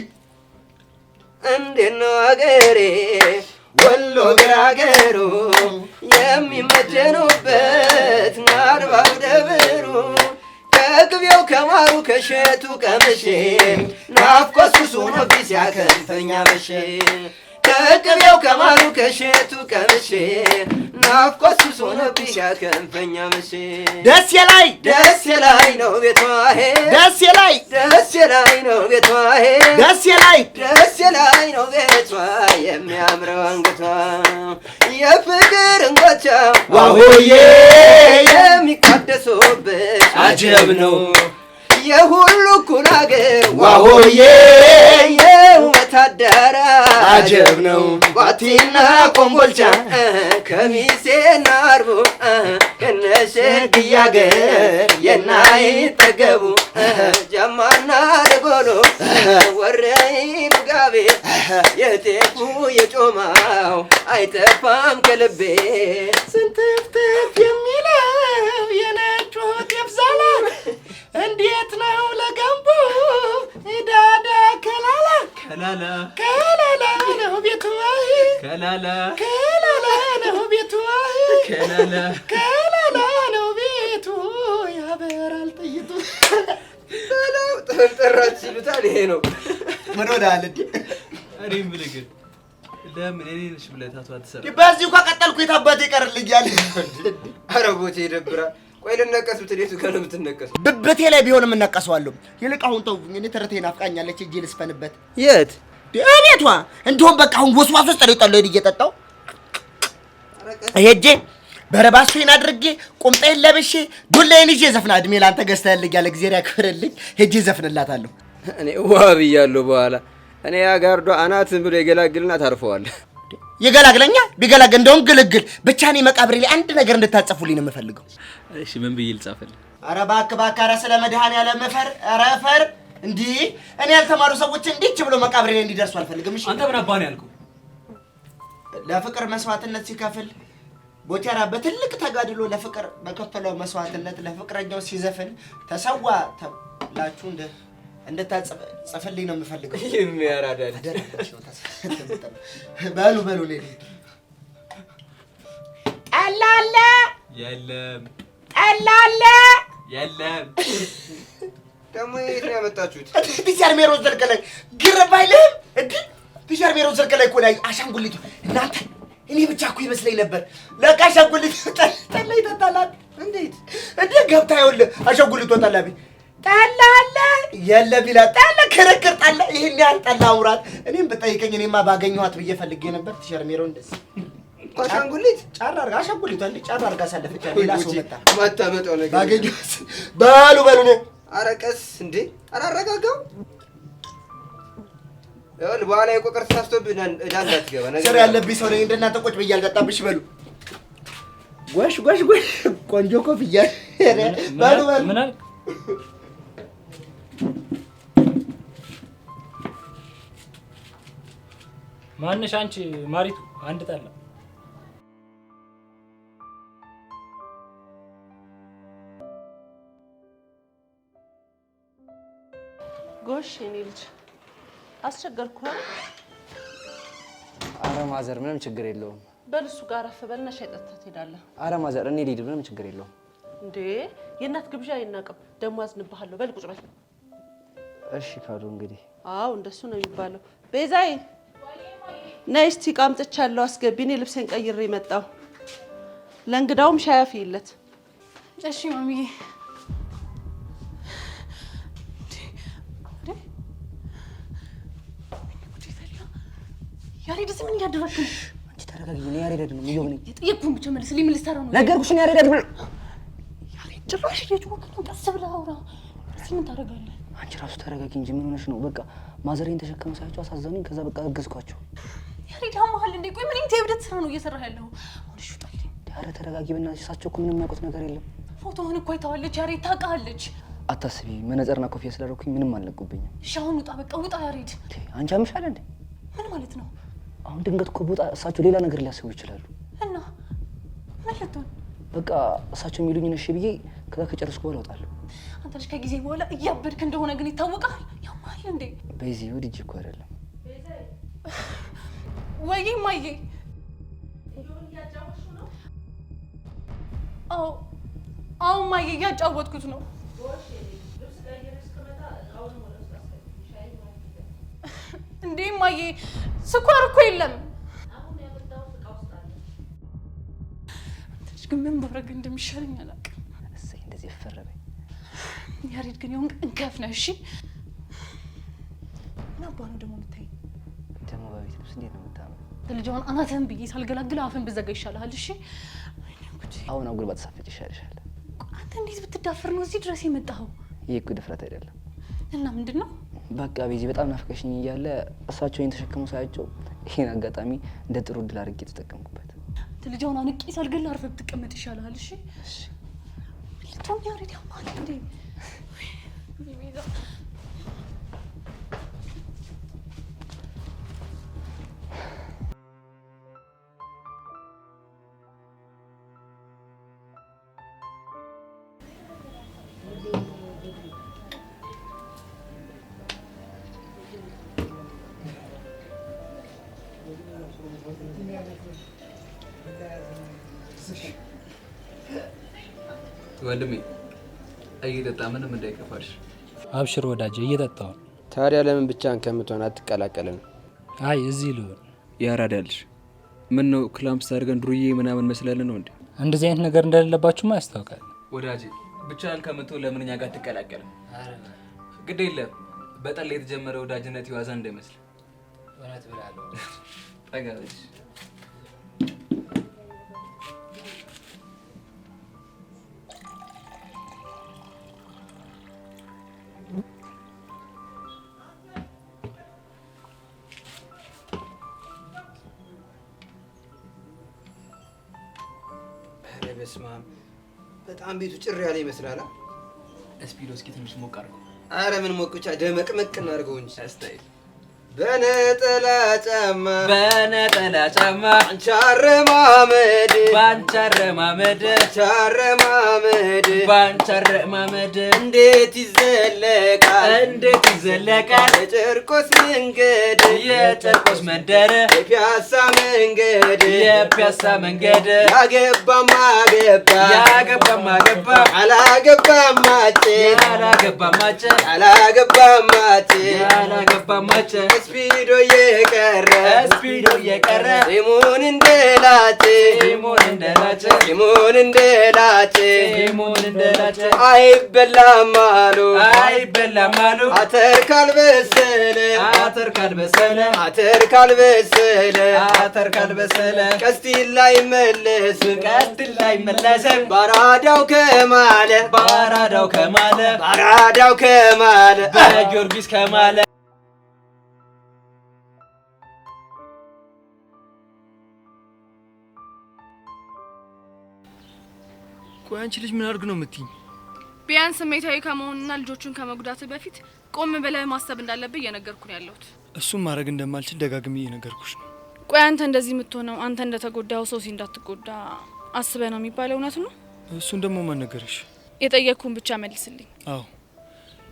እንዴት ነው አገሬ ወሎ ገራገሩ የሚመጀኑበት ናርባው ደብሩ ከቅቤው ከማሩ ከሸቱ ቀምሼ ናፍቆት ሱስ ሆኖብኝ ሲያከንፈኝ አመሼ ከቅቤው ከማሩ ከሸቱ ቀምሼ ናፍቆት ሱስ ሆኖብኝ ሲያከንፈኝ አመሼ ደሴ ላይ ነው ቤቷ ደሴ ላይ ነው ቤቷ ደሴ ላይ ነው ቤቷ የሚያምረው አንገቷ የፍቅር እንጎቻ ዋሆዬ የሚቋደሱበት አጀብ ነው የሁሉ እኩል አገር ዋሆዬ የውበት አዳራሽ አጀብ ነው ባቲና ኮምቦልቻ ከሚሴና አርቦ ከነሸግያ አገር የናይጠገቡ ጀማና ደጎሎ ወረይሉ ጋቤ የጤፉ የጮማው አይጠፋም ከልቤ ስንትፍትፍ የሚለው የነጩ ጤፍ ዛላ እንዴት ነው ለገንቦ ዳዳ ከላላ ነው ቤቱ ከላላ ነው ቤቱ ከላላ ነው ቤቱ ያበራል ጥይቱ በለው ጠራች ይሉታል። ይሄ ነው ምን ወዳለ እኔም ብለህ ግን ለምን እኔ ነሽ ብለህ ታቷ አትሰራ? በዚሁ ከቀጠልኩ የታባቴ ይቀርልኛል። ኧረ ቦቴ ይደብራል። ቆይ ልነቀስ ብትል የቱ ጋር ነው የምትነቀሰው? ብብቴ ላይ ቢሆንም እነቀሰዋለሁ። ይልቅ አሁን ተውኝ፣ እኔ ተረቴ ናፍቃኛለች። እጄ ልስፈንበት። የት? ቤቷ። እንደውም በቃ አሁን ወስዋስ ውስጥ ጠለው እየጠጣው ሄጄ በረባሶዬን አድርጌ ቁምጣዬን ለብሼ ዱላዬን ይዤ ዘፍና እድሜ ላንተ ገዝተህልኝ ያለ ጊዜ ያክብርልኝ ሄጄ ዘፍንላታለሁ። እኔ ዋ ብያለሁ። በኋላ እኔ ያጋርዶ አናትን ብሎ የገላግልና ታርፈዋለህ። ይገላግለኛ ቢገላግል እንደውም ግልግል ብቻ እኔ መቃብሬ ላይ አንድ ነገር እንድታጸፉልኝ ነው የምፈልገው። እሺ ምን ብዬ ልጻፍልህ? ኧረ እባክህ ኧረ ስለ መድኃኒዓለም ፈር ኧረ ፈር እንዲህ እኔ ያልተማሩ ሰዎች እንዲች ብሎ መቃብሬ ላይ እንዲደርሱ አልፈልግም። እሺ አንተ ምን አባህ ነው ያልኩህ? ለፍቅር መስዋዕትነት ሲከፍል ቦቴራ በትልቅ ተጋድሎ ለፍቅር በከፈለው መስዋዕትነት ለፍቅረኛው ሲዘፍን ተሰዋ ተብላችሁ እንድታጽፍልኝ ነው የምፈልገው። የሚያራዳል በሉ ነኝ ጠላለ የለም ጠላለ የለም። ደግሞ የት ነው ያመጣችሁት? ቲቸር ሜሮን ዘርቀ ላይ ግርብ አይልህም እንዴ? ቲቸር ሜሮን ዘርቀ ላይ እኮ ላይ አሻንጉሊቱ እናንተ እኔ ብቻ እኮ ይመስለኝ ነበር። ለካ አሻንጉሊቱ ጠላ ይጠጣላል። እንዴት ገብታ ይኸውልህ አሻንጉሊቱ ጠላ ቢ ጠላ አለ የለም ይላል። ጠላ ክርክር ጠላ ይሄን ያህል ጠላ አውራት እኔም ብጠይቀኝ እኔማ ባገኘኋት ብዬ ፈልጌ ነበር። ቲቸር ሜሮን እንደዚህ አሻንጉሊት ጫራ አድርጋ አሻንጉሊቷ እንዴ ጫራ አድርጋ ሳለፈች ሌላ ሰው መጣ ማታመጣው ነገር ባገኘኋት በሉ ነው። ኧረ ቀስ እንዴ! ኧረ አረጋጋው። ይኸውልህ በኋላ የቆቀር ተሳስቶብህ እዳ እንዳትገባ ነገር ስራ ያለብኝ ሰው ነኝ። እንደናንተ ቁጭ ብዬ አልጠጣብሽ። በሉ ጎሽ ቆንጆ ኮፍያ በሉ ምን አልክ? ማንሽ አንቺ ማሪቱ አንድ ጠላ ጎሽ የኔ ልጅ አስቸገርኩ። አረ ማዘር ምንም ችግር የለውም። በል እሱ ጋር አረፍ በልና ሻይ ጠጥተህ ትሄዳለህ። አረ ማዘር እኔ ልሂድ፣ ምንም ችግር የለውም። እንዴ የእናት ግብዣ አይናቅም። ደግሞ አዝንብሃለሁ። በል ቁጭ በል። እሺ ካሉ እንግዲህ አዎ እንደሱ ነው የሚባለው። ቤዛዬ ነይ እስቲ ዕቃ አምጥቻለሁ አስገቢ። እኔ ልብሴን ቀይሬ መጣሁ። ለእንግዳውም ሻይ አፍይለት። እሺ ማሚዬ። ያሬድ እዚህ ምን እያደረግህ ነው? አንቺ ተረጋጊ። እኔ ያሬድ አይደለም ይኸው ነኝ። የጠየቅኩህን ብቻ መልስልኝ። ምን ልትሰራ ነው? ነገርኩሽ እኔ ያሬድ አይደለም። ያሬድ ጭራሽ እየጮህክ ነው። ቀስ ብለህ አውራ። እዚህ ምን ታደርጋለህ? አንቺ ራሱ ተረጋጊ እንጂ ምን ሆነሽ ነው? በቃ ማዘሬን ተሸከመ ሳያቸው አሳዘኑኝ። ከዛ በቃ አገዝኳቸው። ያሬድ ያመሃል እንዴ? ቆይ ምን የእብደት ስራ ነው እየሰራህ ያለኸው? አሁን እሺ ውጣልኝ። ኧረ ተረጋጊ በእናትሽ። እሳቸው እኮ ምንም የሚያውቁት ነገር የለም። ፎቶህን እኮ አይተዋለች። ያሬድ ታውቃለች። አታስቢ። መነጽርና ኮፍያ ስላደረኩኝ ምንም አልነቁብኝም። እሺ አሁን ውጣ፣ በቃ ውጣ ያሬድ። አንቺ አምሻለ እንዴ? ምን ማለት ነው? አሁን ድንገት እኮ ቦታ እሳቸው ሌላ ነገር ሊያስቡ ይችላሉ። እና ምን ልትሆን? በቃ እሳቸው የሚሉኝን እሺ ብዬ ከዛ ከጨረስኩ በኋላ እወጣለሁ። አንተ ልጅ ከጊዜ በኋላ እያበድክ እንደሆነ ግን ይታወቃል። ያማል እንዴ? በዚህ ወዲጅ እኮ አይደለም ወይ ማዬ። አዎ ማዬ እያጫወትኩት ነው። እንዴ ማዬ ስኳር እኮ የለም። አንተ ግን ምን ባረግ እንደሚሻለኝ አላውቅም። እሰይ እንደዚህ ፈረበኝ። ያሬድ ግን ይሁን እንከፍ ነህ። እሺ ምን አባ ነው ደግሞ የምታይኝ? ደግሞ በቤት ልብስ እንዴት ነው የምታምረው? ልጅዋን አናትህን ብዬ ሳልገላግል አፍን ብዘጋ ይሻልሃል። እሺ አሁን አጉል ባትሳፈጭ ይሻልሻል። አንተ እንዴት ብትዳፈር ነው እዚህ ድረስ የመጣኸው? ይህ እኮ ድፍረት አይደለም። እና ምንድን ነው? በቃ ቤዚ በጣም ናፍቀሽኝ እያለ እሳቸውን ተሸክመው ሳያቸው ይሄን አጋጣሚ እንደ ጥሩ እድል አድርጌ ተጠቀምኩበት። አንተ ልጅዋን አንቄ ሳልገላ አርፈህ ብትቀመጥ ይሻልሃል። እሺ ልትሆን ያሬድ ያማል እንዴ? ወንድሜ እየጠጣ ምንም እንዳይከፋሽ። አብሽር ወዳጄ እየጠጣሁ። ታዲያ ለምን ብቻህን ከምትሆን አትቀላቀልም? አይ እዚህ ልሆን። ያራዳልሽ ምን ነው ክላምፕስ አድርገን ዱርዬ ምናምን መስላለን ነው እንዴ? እንደዚህ አይነት ነገር እንደሌለባችሁማ ያስታውቃል። ወዳጄ ብቻህን ከምትሆን ለምን እኛ ጋር ትቀላቀልም? ግድ የለም በጠላ የተጀመረ ወዳጅነት ይዋዛ እንዳይመስል። እውነት ብላለሁ። ጠጋበሽ በስማም በጣም ቤቱ ጭር ያለ ይመስላል። እስፒዶ እስኪ ትንሽ ሞቅ አድርገው። አረ ምን ሞቅ ብቻ ደመቅመቅ እናድርገው እንጂ አስታይ በነጠላ ጫማ አንቻረማመድ ባንቻረማመድ ባንቻረማመድ እንዴት ይዘለቃል የጨርቆስ መንገድ የፒያሳ መንገድ ያገባማ ገባ ያላገባማጭ ስፒዶ እየቀረ ሲሞን እንደላጭ አይበላም አሉ አተር ካልበሰለ ቀስቲል ላይ መለስም ባራዳው ከማለ በጊዮርጊስ ከማለ ቆይ አንቺ ልጅ ምን አድርግ ነው የምትይኝ? ቢያንስ ስሜታዊ ከመሆንና ልጆቹን ከመጉዳት በፊት ቆም ብለህ ማሰብ እንዳለብህ እየነገርኩ ነው ያለሁት። እሱም ማድረግ እንደማልችል ደጋግሜ እየነገርኩሽ ነው። ቆይ አንተ እንደዚህ የምትሆነው አንተ እንደተጎዳው ሶሲ እንዳትጎዳ አስበህ ነው የሚባለው እውነት ነው? እሱን ደግሞ ማን ነገረሽ? የጠየቅኩን ብቻ መልስልኝ። አዎ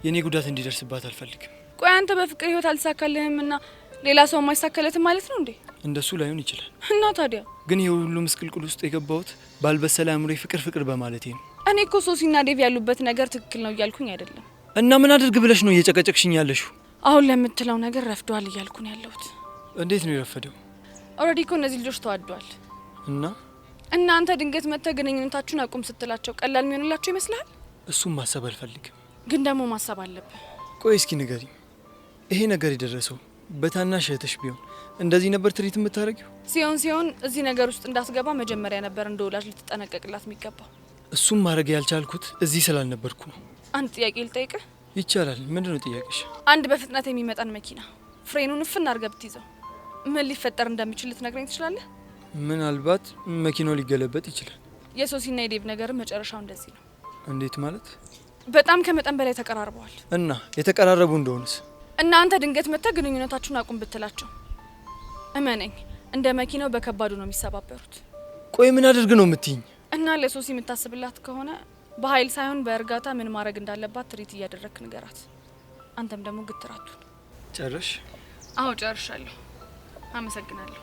የኔ ጉዳት እንዲደርስባት አልፈልግም። ቆይ አንተ በፍቅር ህይወት አልተሳካልህም እና ሌላ ሰው የማይሳካለትም ማለት ነው እንዴ? እንደሱ ላይሆን ይችላል እና ታዲያ ግን ይሄ ሁሉ ምስቅልቅል ውስጥ የገባሁት ባልበሰለ አእምሮዬ ፍቅር በማለቴ ነው። እኔ እኮ ሶሲና ዴቭ ያሉበት ነገር ትክክል ነው እያልኩኝ አይደለም። እና ምን አድርግ ብለሽ ነው እየጨቀጨቅሽኝ ያለሽው? አሁን ለምትለው ነገር ረፍዷል እያልኩ ነው ያለሁት። እንዴት ነው የረፈደው? ኦልሬዲ እኮ እነዚህ ልጆች ተዋደዋል። እና አንተ ድንገት መጥተህ ግንኙነታችሁን አቁም ስትላቸው ቀላል የሚሆንላቸው ይመስልሃል? እሱም ማሰብ አልፈልግም። ግን ደግሞ ማሰብ አለብህ። ቆይ እስኪ ንገሪኝ፣ ይሄ ነገር የደረሰው በታናሽ እህትሽ ቢሆን እንደዚህ ነበር ትሪት የምታደርጊው? ሲሆን እዚህ ነገር ውስጥ እንዳትገባ መጀመሪያ ነበር እንደ ወላጅ ልትጠነቀቅላት የሚገባው። እሱም ማድረግ ያልቻልኩት እዚህ ስላልነበርኩ ነው። አንድ ጥያቄ ልጠይቅህ? ይቻላል። ምንድነው ጥያቄሽ? አንድ በፍጥነት የሚመጣን መኪና ፍሬኑን እፍና አድርገህ ብትይዘው ምን ሊፈጠር እንደሚችል ልትነግረኝ ትችላለህ? ምናልባት መኪናው ሊገለበጥ ይችላል። የሶሲና የዴቭ ነገር መጨረሻው እንደዚህ ነው። እንዴት ማለት? በጣም ከመጠን በላይ ተቀራርበዋል። እና የተቀራረቡ እንደሆነስ? እና አንተ ድንገት መጥተህ ግንኙነታችሁን አቁም ብትላቸው እመነኝ እንደ መኪናው በከባዱ ነው የሚሰባበሩት። ቆይ ምን አድርግ ነው የምትይኝ? እና ለሶሲ የምታስብላት ከሆነ በኃይል ሳይሆን በእርጋታ ምን ማድረግ እንዳለባት ትሪት እያደረግክ ንገራት። አንተም ደግሞ ግትራቱን ጨርሽ? አዎ ጨርሻለሁ። አመሰግናለሁ።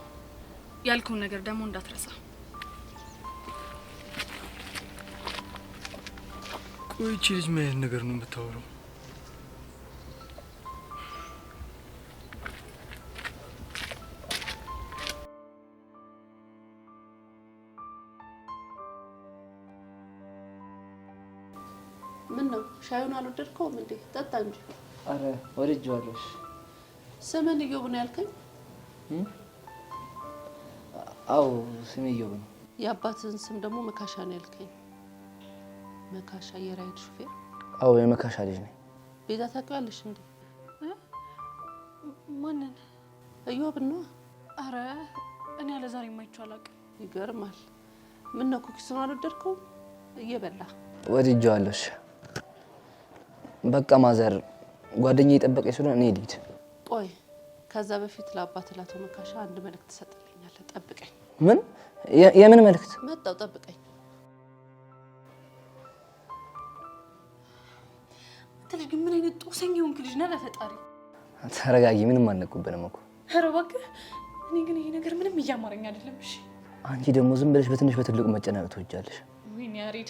ያልከውን ነገር ደግሞ እንዳትረሳ። ቆይ እቺ ልጅ ምን አይነት ነገር ነው የምታወራው? ምን ነው ሻዩን አልወደድከውም እንዴ? ጠጣ እንጂ። አረ ወድጄዋለሁ። ስምን እዮብ ነው ያልከኝ? አዎ ስሜ እዮብ ነው። የአባትህን ስም ደግሞ መካሻ ነው ያልከኝ? መካሻ የራይድ ሹፌር? አዎ የመካሻ ልጅ ነኝ። ቤዛ ታውቂዋለሽ እንዴ? ማንን? እዮብ ነው። አረ እኔ ያለ ዛሬ የማይቻል አላውቅም። ይገርማል። ምን ነው ኩኪሱን አልወደድከውም? እየበላ ወድጄዋለሁ። በቃ ማዘር ጓደኛዬ እየጠበቀኝ ስለሆነ እኔ ልሂድ። ቆይ ከዛ በፊት ለአባት ላቶ መካሻ አንድ መልእክት ትሰጥልኛለህ። ጠብቀኝ። ምን? የምን መልእክት? መጣው ጠብቀኝ። አንተ ልጅ ግን ምን አይነት ጦሰኛ ሆንክ ልጅ ነህ? ለፈጣሪ ተረጋጊ። ምንም አልነቁብንም እኮ። ኧረ እባክህ እኔ ግን ይሄ ነገር ምንም እያማረኝ አይደለም። እሺ አንቺ ደግሞ ዝም ብለሽ በትንሽ በትልቁ መጨናነቅ ትወጃለሽ። ወይኔ ያሬድ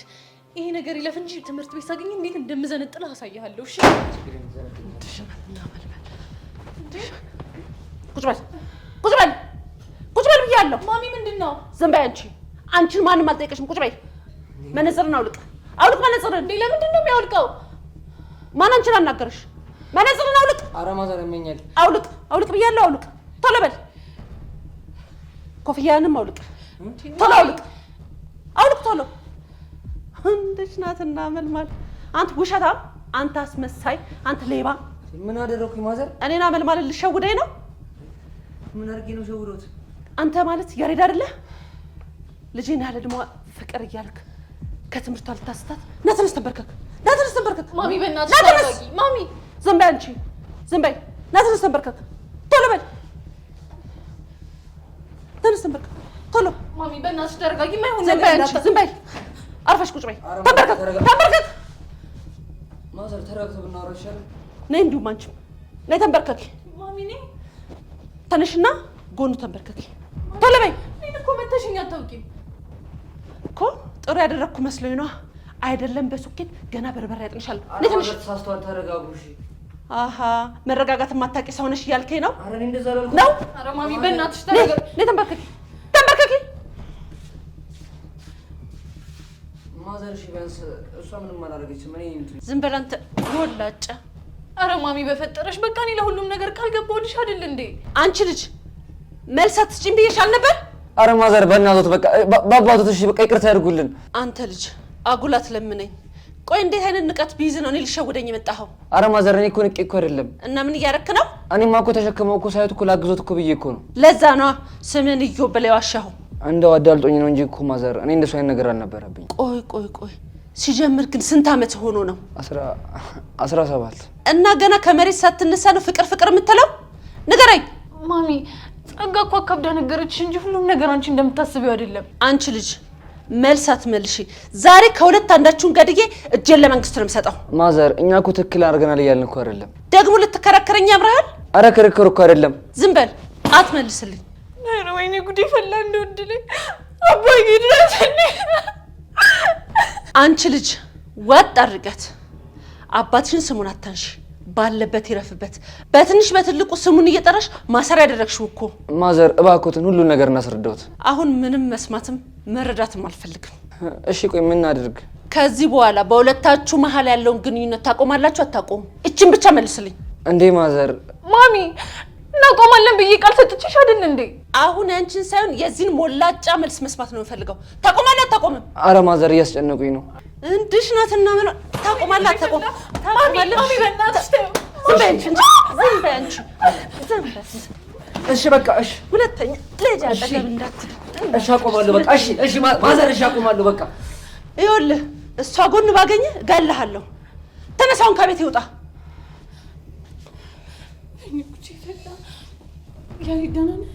ይሄ ነገር ይለፍ እንጂ ትምህርት ቤት ሳገኝ እንዴት እንደምዘነጥል አሳያለሁ። እሺ ቁጭ በል ብያለሁ። ማሚ ምንድነው? ዝም በይ አንቺ። አንቺን ማንም አልጠየቀሽም። ቁጭ በይ። መነጽርን አውልቅ። አውልቅ መነጽርን። እንዴ ለምንድን ነው የሚያወልቀው? ማን አንቺን አናገረሽ? መነጽርን አውልቅ። ኧረ ማዘር ያመኛል። አውልቅ አውልቅ ብያለሁ። አውልቅ ቶሎ በል። ኮፍያንም አውልቅ። ቶሎ አውልቅ። አውልቅ ቶሎ። እንዴት ናትና መልማል። አንተ ውሸታም፣ አንተ አስመሳይ፣ አንተ ሌባ። ምን አደረኩኝ ማዘር? እኔና መልማል ልሸውደኝ ነው? ምን አድርጌ ነው ሸውዶት? አንተ ማለት ያሬድ አይደለ? ልጄን ያለ ደግሞ ፍቅር እያልክ ከትምህርቷ ልታስታት። ና ተነስ ተንበርከክ። ና ተነስ ተንበርከክ። ማሚ በእናትሽ ተረጋጊ። ማሚ ዝም በይ አንቺ። ዝም በይ። ና ተነስ ተንበርከክ። ቶሎ በል። ተነስ ተንበርከክ ቶሎ። ማሚ በእናትሽ ተረጋጊ። ማይሆን ዝም በይ አንቺ። ዝም በይ። አርፈሽ ቁጭ በይ። ተንበርከክ ተንበርከክ። ማዘር ተረጋግተው ብናወራ ይሻላል። ነይ እንዲሁም አንቺም ነይ ተንበርከኪ። ማሚ ነኝ። ተነሽና ጎኑ ተንበርከኪ። ቶሎ በይ። እኔን እኮ መተሽኝ አታውቂም እኮ። ጥሩ ያደረግኩ መስሎኝ ነዋ። አይደለም በሱኬት ገና በርበሬ ያጥንሻል። ነይ ተነሽ። ተሳስተዋል። ተረጋጉ እሺ። አሃ መረጋጋት የማታውቂ ሰው ነሽ እያልከኝ ነው? ኧረ እኔ እንደዛ አላልኩም ነው። ኧረ ማሚ በእናትሽ ተረጋጊ። ነይ ተንበርከኪ ተንበርከኪ። ማዘር እሺ ቢያንስ እሷ ምንም አላደረገችም። እኔ ዝም በል አንተ ወላጫ። ኧረ ማሚ በፈጠረሽ በቃ እኔ ለሁሉም ነገር ቃል ገባሁልሽ አይደል እንዴ? አንቺ ልጅ መልስ አትስጪኝ ብዬሻል ነበር። ኧረ ማዘር በእናትዎት በቃ በአባቶት እሺ በቃ ይቅርታ ያድርጉልን። አንተ ልጅ አጉላት ለምነኝ። ቆይ እንዴት አይነት ንቀት ቢይዝ ነው እኔ ልሸውደኝ የመጣኸው? ኧረ ማዘር እኔ እኮ ንቄ እኮ አይደለም። እና ምን እያረክ ነው? እኔማ እኮ ተሸክመው እኮ ሳይሆን እኮ ላግዞት እኮ ብዬ እኮ ነው። ለዛ ነዋ ስምህን እዮ ብለው ዋሻኸው። እንደው አዳልጦኝ ነው እንጂ እኮ ማዘር እኔ እንደሱ አይነት ነገር አልነበረብኝ። ቆይ ሲጀምር ግን ስንት ዓመት ሆኖ ነው? 17 እና ገና ከመሬት ሳትነሳ ነው ፍቅር ፍቅር የምትለው? ንገረኝ። ማሚ ጸጋ እኮ አካብዳ ነገረችሽ እንጂ ሁሉም ነገር አንቺ እንደምታስቢው አይደለም። አንቺ ልጅ መልስ አትመልሺ። ዛሬ ከሁለት አንዳችሁን ገድዬ እጄን ለመንግስት ነው የምሰጠው። ማዘር እኛ እኮ ትክክል አድርገናል እያልን እኮ አይደለም። ደግሞ ልትከራከረኝ ያምራል? አረ ክርክር እኮ አይደለም። ዝም በል አትመልስልኝ። ኧረ ወይኔ ጉዴ ፈላ እንደወድልኝ አባዬ ድረስልኝ። አንቺ ልጅ ወጥ አድርገት። አባትሽን ስሙን አታንሺ፣ ባለበት ይረፍበት። በትንሽ በትልቁ ስሙን እየጠራሽ ማሰሪያ ያደረግሽው እኮ። ማዘር እባክዎትን ሁሉን ነገር እናስረዳዎት። አሁን ምንም መስማትም መረዳትም አልፈልግም። እሺ ቆይ ምን እናድርግ? ከዚህ በኋላ በሁለታችሁ መሀል ያለውን ግንኙነት ታቆማላችሁ አታቆሙ? እችን ብቻ መልስልኝ። እንዴ ማዘር ማሚ እናቆማለን ብዬ ቃል ሰጥቼሽ አይደል እንዴ? አሁን ያንቺን ሳይሆን የዚህን ሞላጫ መልስ መስማት ነው የምፈልገው። ታቆማለህ አታቆምም? አረ ማዘር እያስጨነቁኝ ነው። እንድሽ ናትና ምን ታቆማለህ አታቆም? ታቆማለህ? ማሚ በእናትሽ ተይው። ዝም በይ አንቺ። ዝም በይ። እሺ በቃ እሺ። ሁለተኛ ልጅ አጠገብ እንዳትል። እሺ አቆማለሁ በቃ። እሺ ማዘር እሺ አቆማለሁ በቃ። ይኸውልህ እሷ ጎን ባገኘህ እገልሃለሁ። ተነሳውን ከቤት ይውጣ። ያሬ ደህና ነህ?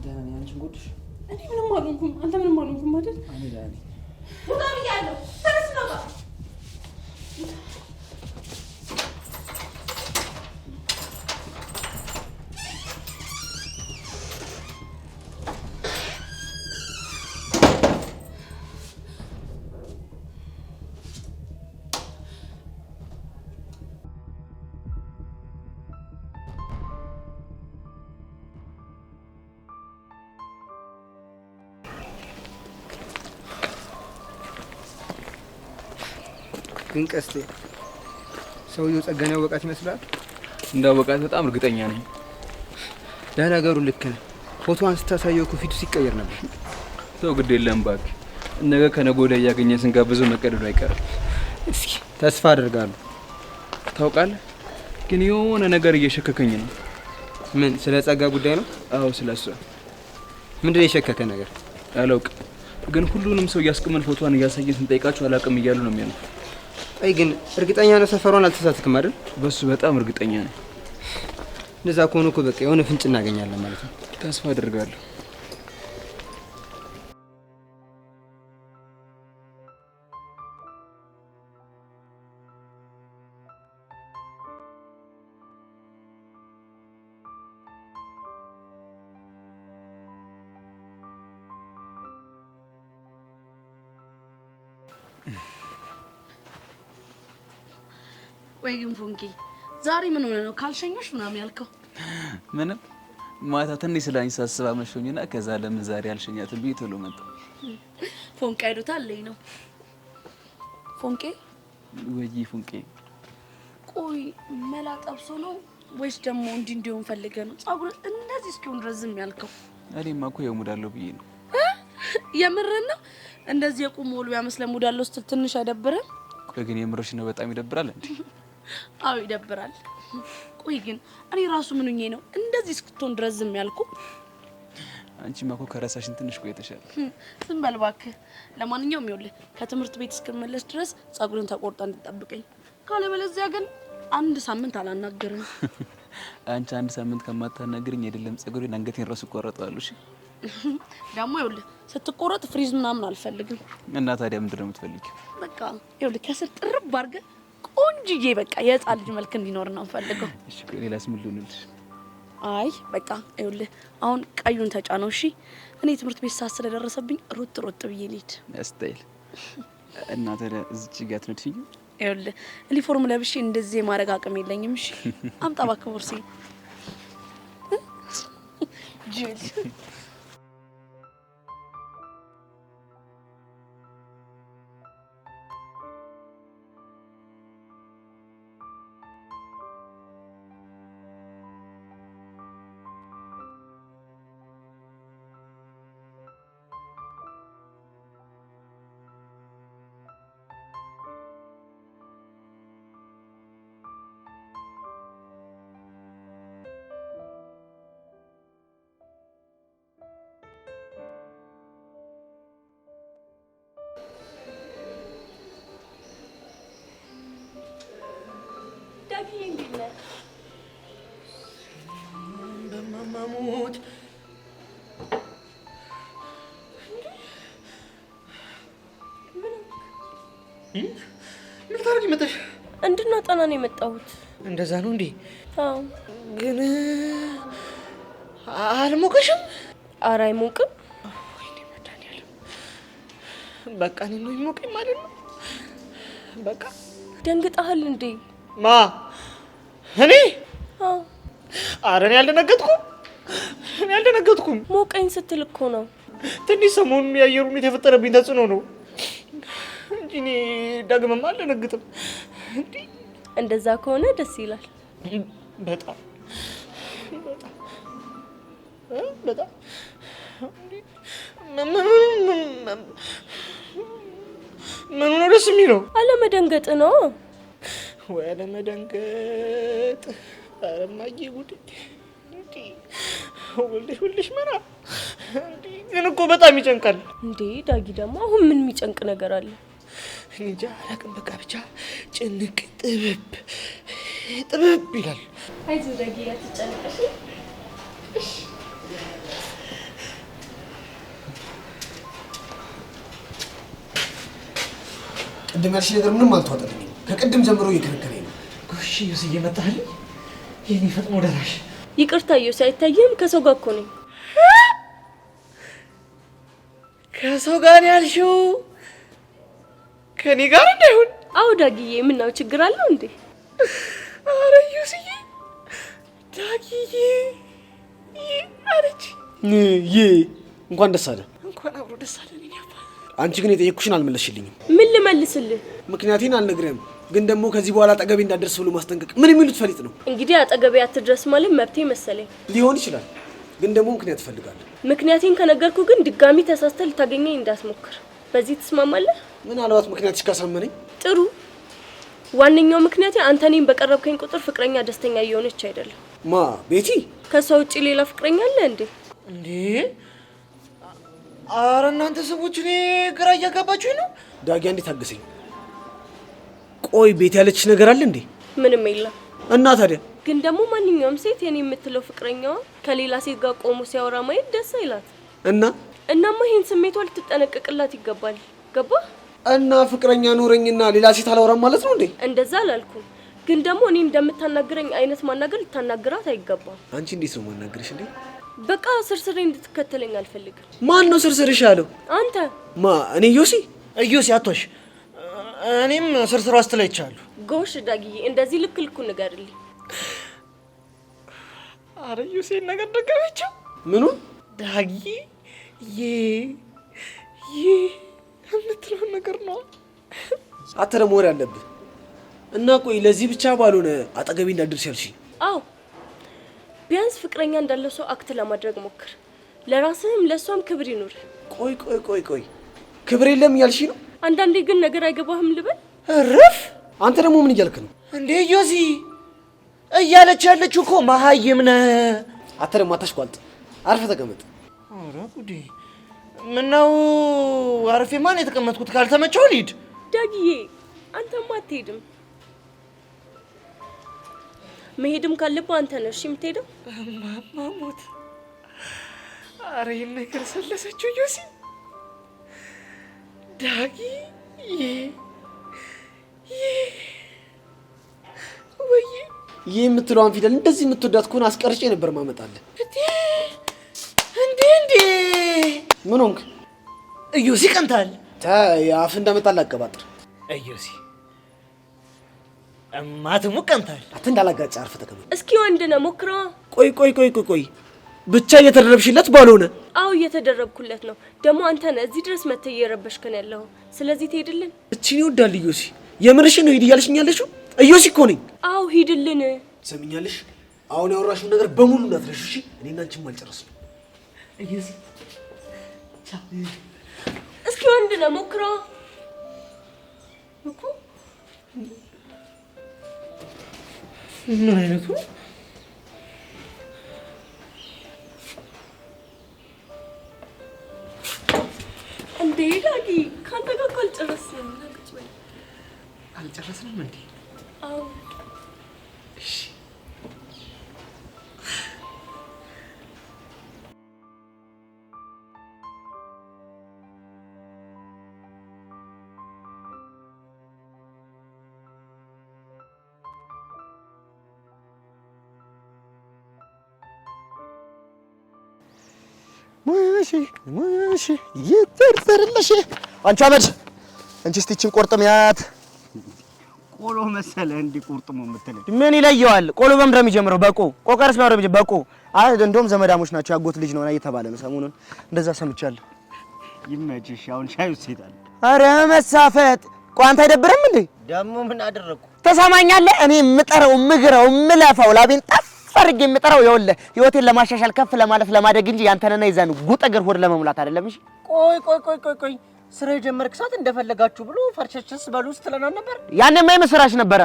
ደህና ነኝ። አንቺን ጎድሽ? እኔ ምንም አልሆንኩም። አንተ ምንም አልሆንኩም አይደል? እኔ ደህና ነኝ። ውጣ ብያለሁ። ተነስ ነው ጋር ግን ቀስቴ ሰውየው ጸጋን ያወቃት ይመስላል። እንዳወቃት በጣም እርግጠኛ ነኝ። ለነገሩ ልክ ነህ። ፎቶዋን ስታሳየው እኮ ፊቱ ሲቀየር ነበር። ሰው ግድ የለም እባክህ። ነገ ከነገ ወዲያ እያገኘን ስንጋብዘው መቀደዱ አይቀርም። እስኪ ተስፋ አደርጋለሁ። ታውቃለህ ግን የሆነ ነገር እየሸከከኝ ነው። ምን? ስለ ጸጋ ጉዳይ ነው? አዎ ስለ እሷ። ምንድን ነው የሸከከ ነገር? አላውቅም ግን ሁሉንም ሰው እያስቀመን ፎቶዋን እያሳየን ስንጠይቃቸው አላውቅም እያሉ ነው የሚያለው። አይ ግን እርግጠኛ ነው ሰፈሯን አልተሳትክም አይደል? በሱ በጣም እርግጠኛ ነኝ። እንደዛ ከሆነ እኮ በቃ የሆነ ፍንጭ እናገኛለን ማለት ነው። ተስፋ አደርጋለሁ። ወይ ግን ፉንቂ ዛሬ ምን ሆነ ነው ካልሸኞሽ ምናምን ያልከው? ምንም ማታ ትንሽ ስላኝ ሳስብ አመሸሁኝና ከዛ ለምን ዛሬ አልሸኛትም ብዬ ቶሎ መጣሁ። ፎንቄ አይዶታለኝ ነው ፎንቄ ወይ ፎንቄ። ቆይ መላ ጠብሶ ነው ወይስ ደግሞ እንዲሆን ፈልገ ነው ጸጉር እንደዚህ እስኪሆን ረዝም ያልከው? እኔማ እኮ የሙዳለው ብዬ ነው። የምርና እንደዚህ የቁም ወሉ ያመስለ ሙዳለው ስትል ትንሽ አይደብርም? ቆይ ግን የምርሽ ነው በጣም ይደብራል እንዴ? አዎ ይደብራል። ቆይ ግን እኔ ራሱ ምን ሆኜ ነው እንደዚህ እስክትሆን ረዝም ያልኩ? አንቺማ እኮ ከራሳሽን ትንሽ ቆይተሻል። ዝም በል እባክህ። ለማንኛውም ይኸውልህ ከትምህርት ቤት እስክመለስ ድረስ ጸጉርን ተቆርጣ እንድትጠብቀኝ፣ ካለበለዚያ ግን አንድ ሳምንት አላናገርም። አንቺ አንድ ሳምንት ከማታናገርኝ አይደለም ጸጉሬን አንገቴን ራሱ ቆረጠዋለሁ። እሺ ደግሞ ይኸውልህ ስትቆረጥ ፍሪዝ ምናምን አልፈልግም። እና ታዲያ ምንድን ነው የምትፈልጊው? በቃ ይኸውልህ ከስር ጥርብ አድርገህ ቆንጅዬ በቃ የህፃን ልጅ መልክ እንዲኖር ነው ፈልገው። እሺ ሌላስ ምን ልሆንልሽ? አይ በቃ ይኸውልህ አሁን ቀዩን ተጫነው። እሺ እኔ ትምህርት ቤት ሰዓት ስለደረሰብኝ ሮጥ ብዬ ልሂድ። ስታይል እና ታዲያ እዚች ጋር ትነድፊኝ? ይኸውልህ ዩኒፎርም ለብሼ እንደዚህ የማድረግ አቅም የለኝም። እሺ አምጣ እባክህ ቦርሴ ጅል። በማማሙት ምን ታረጊ መጣሽ? እንድናጠና ነው የመጣሁት። እንደዛ ነው እንዴ? አዎ። ግን አልሞቀሽም? ኧረ አይሞቅም። ወይኔ መድኃኒዓለም፣ በቃ እኔን ነው የሚሞቀኝ ማለት ነው? በቃ ደንግጠሃል እንዴ? ማ እኔ? አዎ። ኧረ እኔ አልደነገጥኩም። ሞቀኝ ስትል እኮ ነው። ትንሽ ሰሞኑን የአየሩ ሁኔታ የፈጠረብኝ ተጽዕኖ ነው እንጂ እኔ ዳግመማ አልደነግጥም። እንደዛ ከሆነ ደስ ይላል። በጣም በጣም ምኑ ነው ደስ የሚለው? አለመደንገጥ ነው። ወይ አለመደንገጥ። ኧረ እማዬ ጉዴ! ሁልሽ መራ ግን እኮ በጣም ይጨንቃል። እንዴ ዳጊ ደግሞ አሁን ምን የሚጨንቅ ነገር አለ? እንጃ አላውቅም። በቃ ብቻ ጭንቅ ጥብብ ይላል። አይዞህ ዳጊ አትጨነቅ። ቅድም ያልሽ ነገር ምንም አልተዋጠልኝም። ከቅድም ጀምሮ እየከለከለኝ ነው። ጎሽ ዮሴ እየመጣልኝ የኔ ፈጥኖ ደራሽ። ይቅርታ ዮሴ፣ አይታየም? ከሰው ጋር እኮ ነኝ። ከሰው ጋር ያልሽው ከኔ ጋር እንዳይሆን? አዎ ዳጊዬ፣ ምን ነው ችግር አለው እንዴ? ኧረ ዮሴዬ፣ ዳጊዬ አለች። እንኳን ደስ አለ። እንኳን አብሮ ደስ አለ። አንቺ ግን የጠየቅኩሽን አልመለስሽልኝም። ምን ልመልስልህ? ምክንያቴን አልነግርህም፣ ግን ደግሞ ከዚህ በኋላ አጠገቤ እንዳትደርስ ብሎ ማስጠንቀቅ ምን የሚሉት ፈሊጥ ነው? እንግዲህ አጠገቤ አትድረስ ማለት መብቴ መሰለኝ። ሊሆን ይችላል፣ ግን ደግሞ ምክንያት እፈልጋለሁ። ምክንያቴን ከነገርኩ ግን ድጋሚ ተሳስተህ ልታገኘኝ እንዳትሞክር። በዚህ ትስማማለህ? ምናልባት ምክንያትሽ ካሳመነኝ ጥሩ። ዋነኛው ምክንያቴ አንተ እኔን በቀረብከኝ ቁጥር ፍቅረኛ ደስተኛ እየሆነች አይደለም። ማ ቤቲ? ከሷ ውጪ ሌላ ፍቅረኛ አለ እንዴ? እንዴ ኧረ እናንተ ሰዎች እኔ ግራ እያጋባችሁኝ ነው። ዳጊ እንዴት ታገሰኝ። ቆይ ቤት ያለችሽ ነገር አለ እንዴ? ምንም የለም። እና ታዲያ ግን ደግሞ ማንኛውም ሴት የኔ የምትለው ፍቅረኛዋ ከሌላ ሴት ጋር ቆሞ ሲያወራ ማየት ደስ አይላት። እናማ ይሄን ስሜቷ ልትጠነቀቅላት ይገባል። ገባ? እና ፍቅረኛ ኖረኝና ሌላ ሴት አላወራም ማለት ነው እንዴ? እንደዛ አላልኩም። ግን ደግሞ እኔ እንደምታናግረኝ አይነት ማናገር ልታናግራት አይገባም። አንቺ እንዴት ነው ማናገርሽ እንዴ? በቃ ስርስሬ እንድትከተለኝ አልፈልግም። ማን ነው ስርስርሽ ያለው? አንተ። እኔ ዮሲ አትዋሽ። እኔም ስርስሯ ስትለይቻለሁ። ጎሽ ዳጊዬ፣ እንደዚህ ልክ ልኩ ንገርልኝ። አረ ዩሴን ነገር ደገመችው። ምኑ ዳጊ የምትለው ነገር ነው። አንተ ደግሞ ወሬ አለብህ እና ቆይ ለዚህ ብቻ ባልሆነ አጠገቤ እንዳትደርስ ያልሽኝ? አዎ ቢያንስ ፍቅረኛ እንዳለ ሰው አክት ለማድረግ ሞክር። ለራስህም ለሷም ክብር ይኑር። ቆይ ክብር የለም እያልሽኝ ነው? አንዳንዴ ግን ነገር አይገባህም ልበል? እረፍ። አንተ ደግሞ ምን እያልክ ነው እንዴ? ዮሲ እያለች ያለችው እኮ መሀይም ነህ። አንተ ደግሞ አታሽቋልጥ። አርፈህ ተቀመጥ። ኧረ ጉዴ! ምነው አርፌ ማን የተቀመጥኩት? ካልተመቸው ልሂድ። ዳጊዬ አንተማ አትሄድም። መሄድም ካለብህ አንተ ነህ እሺ የምትሄደው። ማሞት አረ ይሄን ነገር ሰለሰችው ዮሲ። ዳጊ ወይ ይህ የምትለዋን ፊደል እንደዚህ የምትወዳት ከሆነ አስቀርጬ ነበር ማመጣልህ። እንዴ ምን ሆንክ? ዮሲ ቀንታል። አፍ እንዳመጣልህ አቀባጥር። ዮሲ እማትሙ ቀንታል። አንተ እንዳላጋጭ አርፈህ ተቀመጥ። እስኪ ወንድ ነህ ሞክረዋ። ቆይ ብቻ እየተደረብሽለት ባልሆነ። አዎ እየተደረብኩለት ነው። ደግሞ አንተ ነህ እዚህ ድረስ መተህ እየረበሽከን ያለው። ስለዚህ ትሄድልን። እቺን ይወዳል ዮሲ። የምርሽን ነው ሂድ እያልሽኝ ያለሽው? ዮሲ እኮ ነኝ። አዎ ሂድልን። ትሰሚኛለሽ? አሁን ያወራሽው ነገር በሙሉ እንዳትረሺ እሺ? እኔና አንቺም አልጨረስንም። ዮሲ እስኪ ወንድ ነህ ሞክረዋ እኮ። ምን አይነቱ እንዴ? ዳጊ ካንተ ጋር እኮ አልጨረስንም። አልጨረስንም እንዴ? አዎ እሺ ሙሽ ይተርሰርልሽ። አንቺ አመድ አንቺ እስቲ እቺን ቆርጥሚያት። ቆሎ መሰለ እንዲ ቁርጥሙ የምትለው ምን ይለየዋል? ቆሎ በምንድን ነው የሚጀምረው? በቆ ቆቀርስ ነው የሚጀምረው። በቆ እንደውም ዘመዳሞች ናቸው። ያጎት ልጅ ነው እየተባለ ነው ሰሞኑን፣ እንደዛ ሰምቻለሁ። ይመችሽ። አሁን ሻዩ ሴታል። አረ መሳፈጥ ቋንታ አይደብርም እንዴ? ደግሞ ምን አደረኩ? ተሰማኛለህ? እኔ የምጠረው የምግረው የምለፋው ላቤን ጠፍ አድርጌ የምጠራው ይኸውልህ ህይወቴን ለማሻሻል ከፍ ለማለፍ ለማደግ እንጂ ያንተንና የዛን ጉጠገር ሆድ ለመሙላት አይደለም። እሺ ቆይ ስራ የጀመርክ ሰዓት እንደፈለጋችሁ ብሎ ፈርቸችስ በሉ ስትለና ነበር። ያንማ የምስራች ነበረ።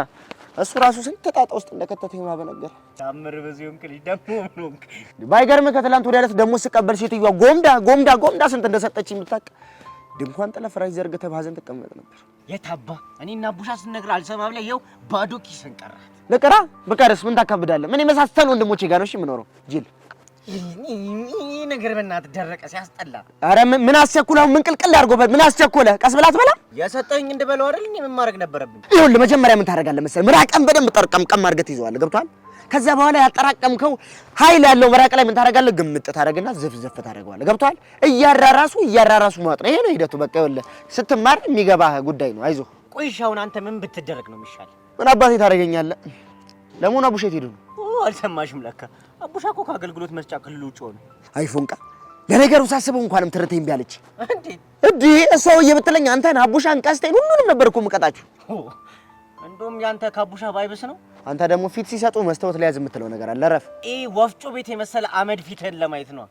እሱ ራሱ ስንት ጣጣ ውስጥ እንደከተተኝ ማበነገር ታምር በዚሁን ክሊክ ደግሞ ምንክ ባይገርም ከትላንት ወዲያ ዕለት ደግሞ ስቀበል ሴትዮዋ ጎምዳ ስንት እንደሰጠችኝ የምታውቅ ድንኳን ጥለህ ፍራሽ ዘርግተህ በሀዘን ትቀመጥ ነበር። የታባ እኔና ቡሻ ስንነግር አልሰማ ብለህ ይኸው ባዶ ኪስን ቀራት። ልቅራ ብቀርስ ምን ታካብዳለህ? ምን የመሳሰሉ ወንድሞቼ ጋር ነው እሺ የምኖረው ጅል። ይሄ ነገር በእናትህ ደረቀ ሲያስጠላ። አረ ምን አስቸኩለህ? ምን ቅልቅል አድርጎበት ምን አስቸኩለህ? ቀስ ብላት በላ የሰጠኝ እንድበለው አይደል? እኔ ምን ማድረግ ነበረብኝ? ይኸውልህ መጀመሪያ ምን ታደርጋለህ መሰለህ? ምራቅን በደንብ ጠርቀምቀም አድርገህ ትይዘዋለህ። ገብቶሃል? ከዛ በኋላ ያጠራቀምከው ኃይል ያለው ምራቅ ላይ ምን ታደርጋለህ? ግምጥ ታደርግና ዝፍዝፍ ታደርገዋለህ። ገብቶሃል? እያራራሱ ማወጥ ነው። ይሄ ነው ሂደቱ። በቃ ይኸውልህ ስትማር የሚገባህ ጉዳይ ነው። አይዞህ። ቆይ አሁን አንተ ምን ብትደረግ ነው የሚሻል? ምን አባቴ ታደርገኛለህ? ለሞና ቡሼት ሄዱ ነው። አልሰማሽም? ለካ አቡሻ እኮ ከአገልግሎት መስጫ ክልል ውጭ ሆነ። አይፎንቃ ለነገሩ ሳስበው እንኳንም ትርቴን ቢያለች እንዴ እሷው እየብትለኝ አንተን አቡሻን ቀስቴን ሁሉንም ነበር እኮ የምቀጣችሁ። እንደውም ያንተ ካቡሻ ባይብስ ነው። አንተ ደግሞ ፊት ሲሰጡ መስታወት ላይ ያዝ የምትለው ነገር አለ። ረፍ ወፍጮ ቤት የመሰለ አመድ ፊትህን ለማየት ነው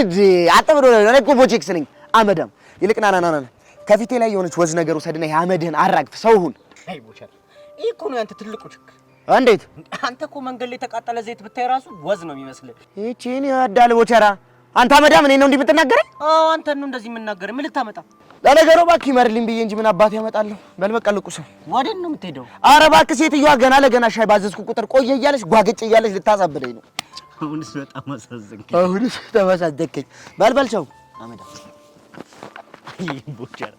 እንዴ? አጥብዶ እኔ እኮ ቦቼክስ ነኝ አመዳም። ይልቅ ና ከፊቴ ላይ የሆነች ወዝ ነገር ወሰድና ያመድህን አራግፍ ሰው ሁን። አይ ቦቻ ይሄ እኮ ነው ያንተ ትልቁ ችግር። እንዴት? አንተ እኮ መንገድ ላይ የተቃጠለ ዘይት ብታይ ራሱ ወዝ ነው የሚመስልህ። እቺን ያዳል ቦቸራ። አንተ አመዳም እኔ ነው እንዲህ ብትናገረኝ? አዎ አንተ ነው እንደዚህ የምናገረኝ። ምን ልታመጣ? ለነገሩ እባክህ ይመርልኝ ብዬ እንጂ ምን አባቴ ያመጣለሁ። በል በቃ ልቁስ። ወዴት ነው የምትሄደው? ኧረ እባክህ ሴትዮዋ ገና ለገና ሻይ ባዘዝኩ ቁጥር ቆየ እያለች ጓግጭ እያለች ልታሳብደኝ ነው። አሁንስ በጣም አሳዘንከኝ። አሁንስ ተመሳደከኝ። በል ቻው አመዳም። ይሄ ቦቸራ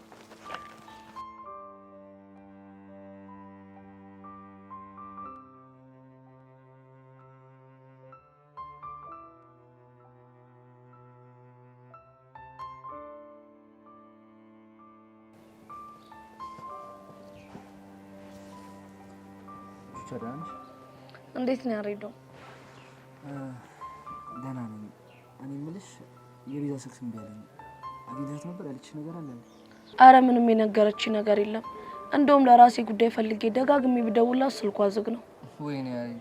እንዴት ነው ያሬዶ? ደህና ነኝ። እኔ የምልሽ የቤዛ ስልክ እምቢ አለኝ። አግኝታት ነበር ያለችሽ ነገር አለ? አረ ምንም የነገረች ነገር የለም። እንደውም ለራሴ ጉዳይ ፈልጌ ደጋግሜ ብደውላት ስልኳ ዝግ ነው። ወይኔ ያለኝ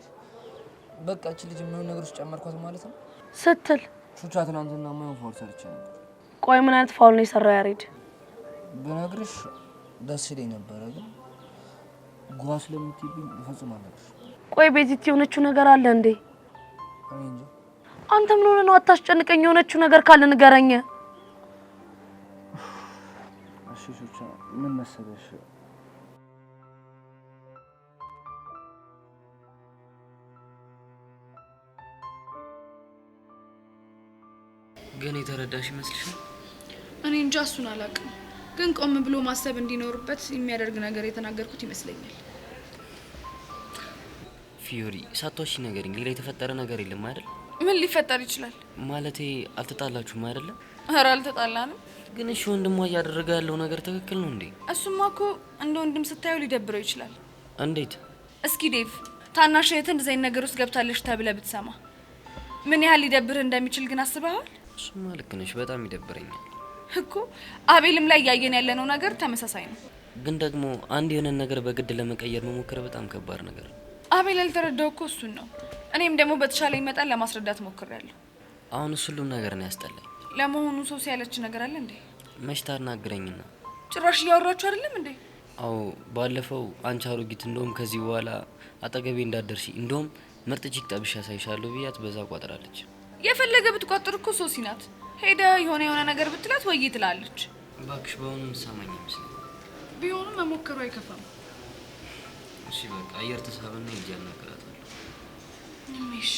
በቃ እቺ ልጅ ምን ነገር ውስጥ ጨመርኳት ማለት ነው ስትል ቹቻ ትናንትና ማን ፋውል ሰርቼ ነበር። ቆይ ምን አይነት ፋውል ነው የሰራው ያሬድ? በነግርሽ ደስ ይለኝ ነበር ግን ጓ ስለምትይብኝ ፈጽሞ አልነግርሽ። ቆይ ቤዚት የሆነችው ነገር አለ እንዴ? እኔ እንጃ። አንተ ምን ሆነ ነው? አታስጨንቀኝ። የሆነችው ነገር ካለ ንገረኝ። እሺ ቹቻ ምን መሰለሽ ግን የተረዳሽ ይመስልሻል? እኔ እንጃ እሱን አላውቅም፣ ግን ቆም ብሎ ማሰብ እንዲኖርበት የሚያደርግ ነገር የተናገርኩት ይመስለኛል። ፊዮሪ ሳትዋሺ ንገሪኝ፣ ሌላ የተፈጠረ ነገር የለም አይደል? ምን ሊፈጠር ይችላል? ማለቴ አልተጣላችሁም አይደለ? ኧረ አልተጣላንም። ግን እሺ ወንድሟ እያደረገ ያለው ነገር ትክክል ነው እንዴ? እሱማ እኮ እንደ ወንድም ስታየው ሊደብረው ይችላል። እንዴት? እስኪ ዴቭ ታናሽ እህት እንደዚህ አይነት ነገር ውስጥ ገብታለች ተብለህ ብትሰማ ምን ያህል ሊደብርህ እንደሚችል ግን አስበሃል? እሱማ ልክ ነሽ፣ በጣም ይደብረኛል እኮ። አቤልም ላይ እያየን ያለነው ነገር ተመሳሳይ ነው። ግን ደግሞ አንድ የሆነ ነገር በግድ ለመቀየር መሞከር በጣም ከባድ ነገር ነው። አቤል ያልተረዳው እኮ እሱን ነው። እኔም ደግሞ በተሻለኝ መጠን ለማስረዳት ሞክሬያለሁ። አሁን ሁሉም ነገር ነው ያስጠላኝ። ለመሆኑ ሰው ሲያለች ነገር አለ እንዴ? መች ታናግረኝና ጭራሽ እያወራችሁ አይደለም እንዴ? አዎ ባለፈው አንቺ አሮጊት እንደውም ከዚህ በኋላ አጠገቤ እንዳደርሺ እንደውም ምርጥ ቺክ ጠብሻ ሳይሻለሁ ብያት በዛ ቋጥራለች። የፈለገ ብትቋጥር እኮ ሶሲ ናት። ሄደ የሆነ ነገር ብትላት ወይ ትላለች። እባክሽ በአሁኑም ሰማኝ ይመስል ቢሆንም መሞከሩ አይከፋም። እሺ በቃ አየር ተሳበና ሂጅ አናግራታለሁ። እሺ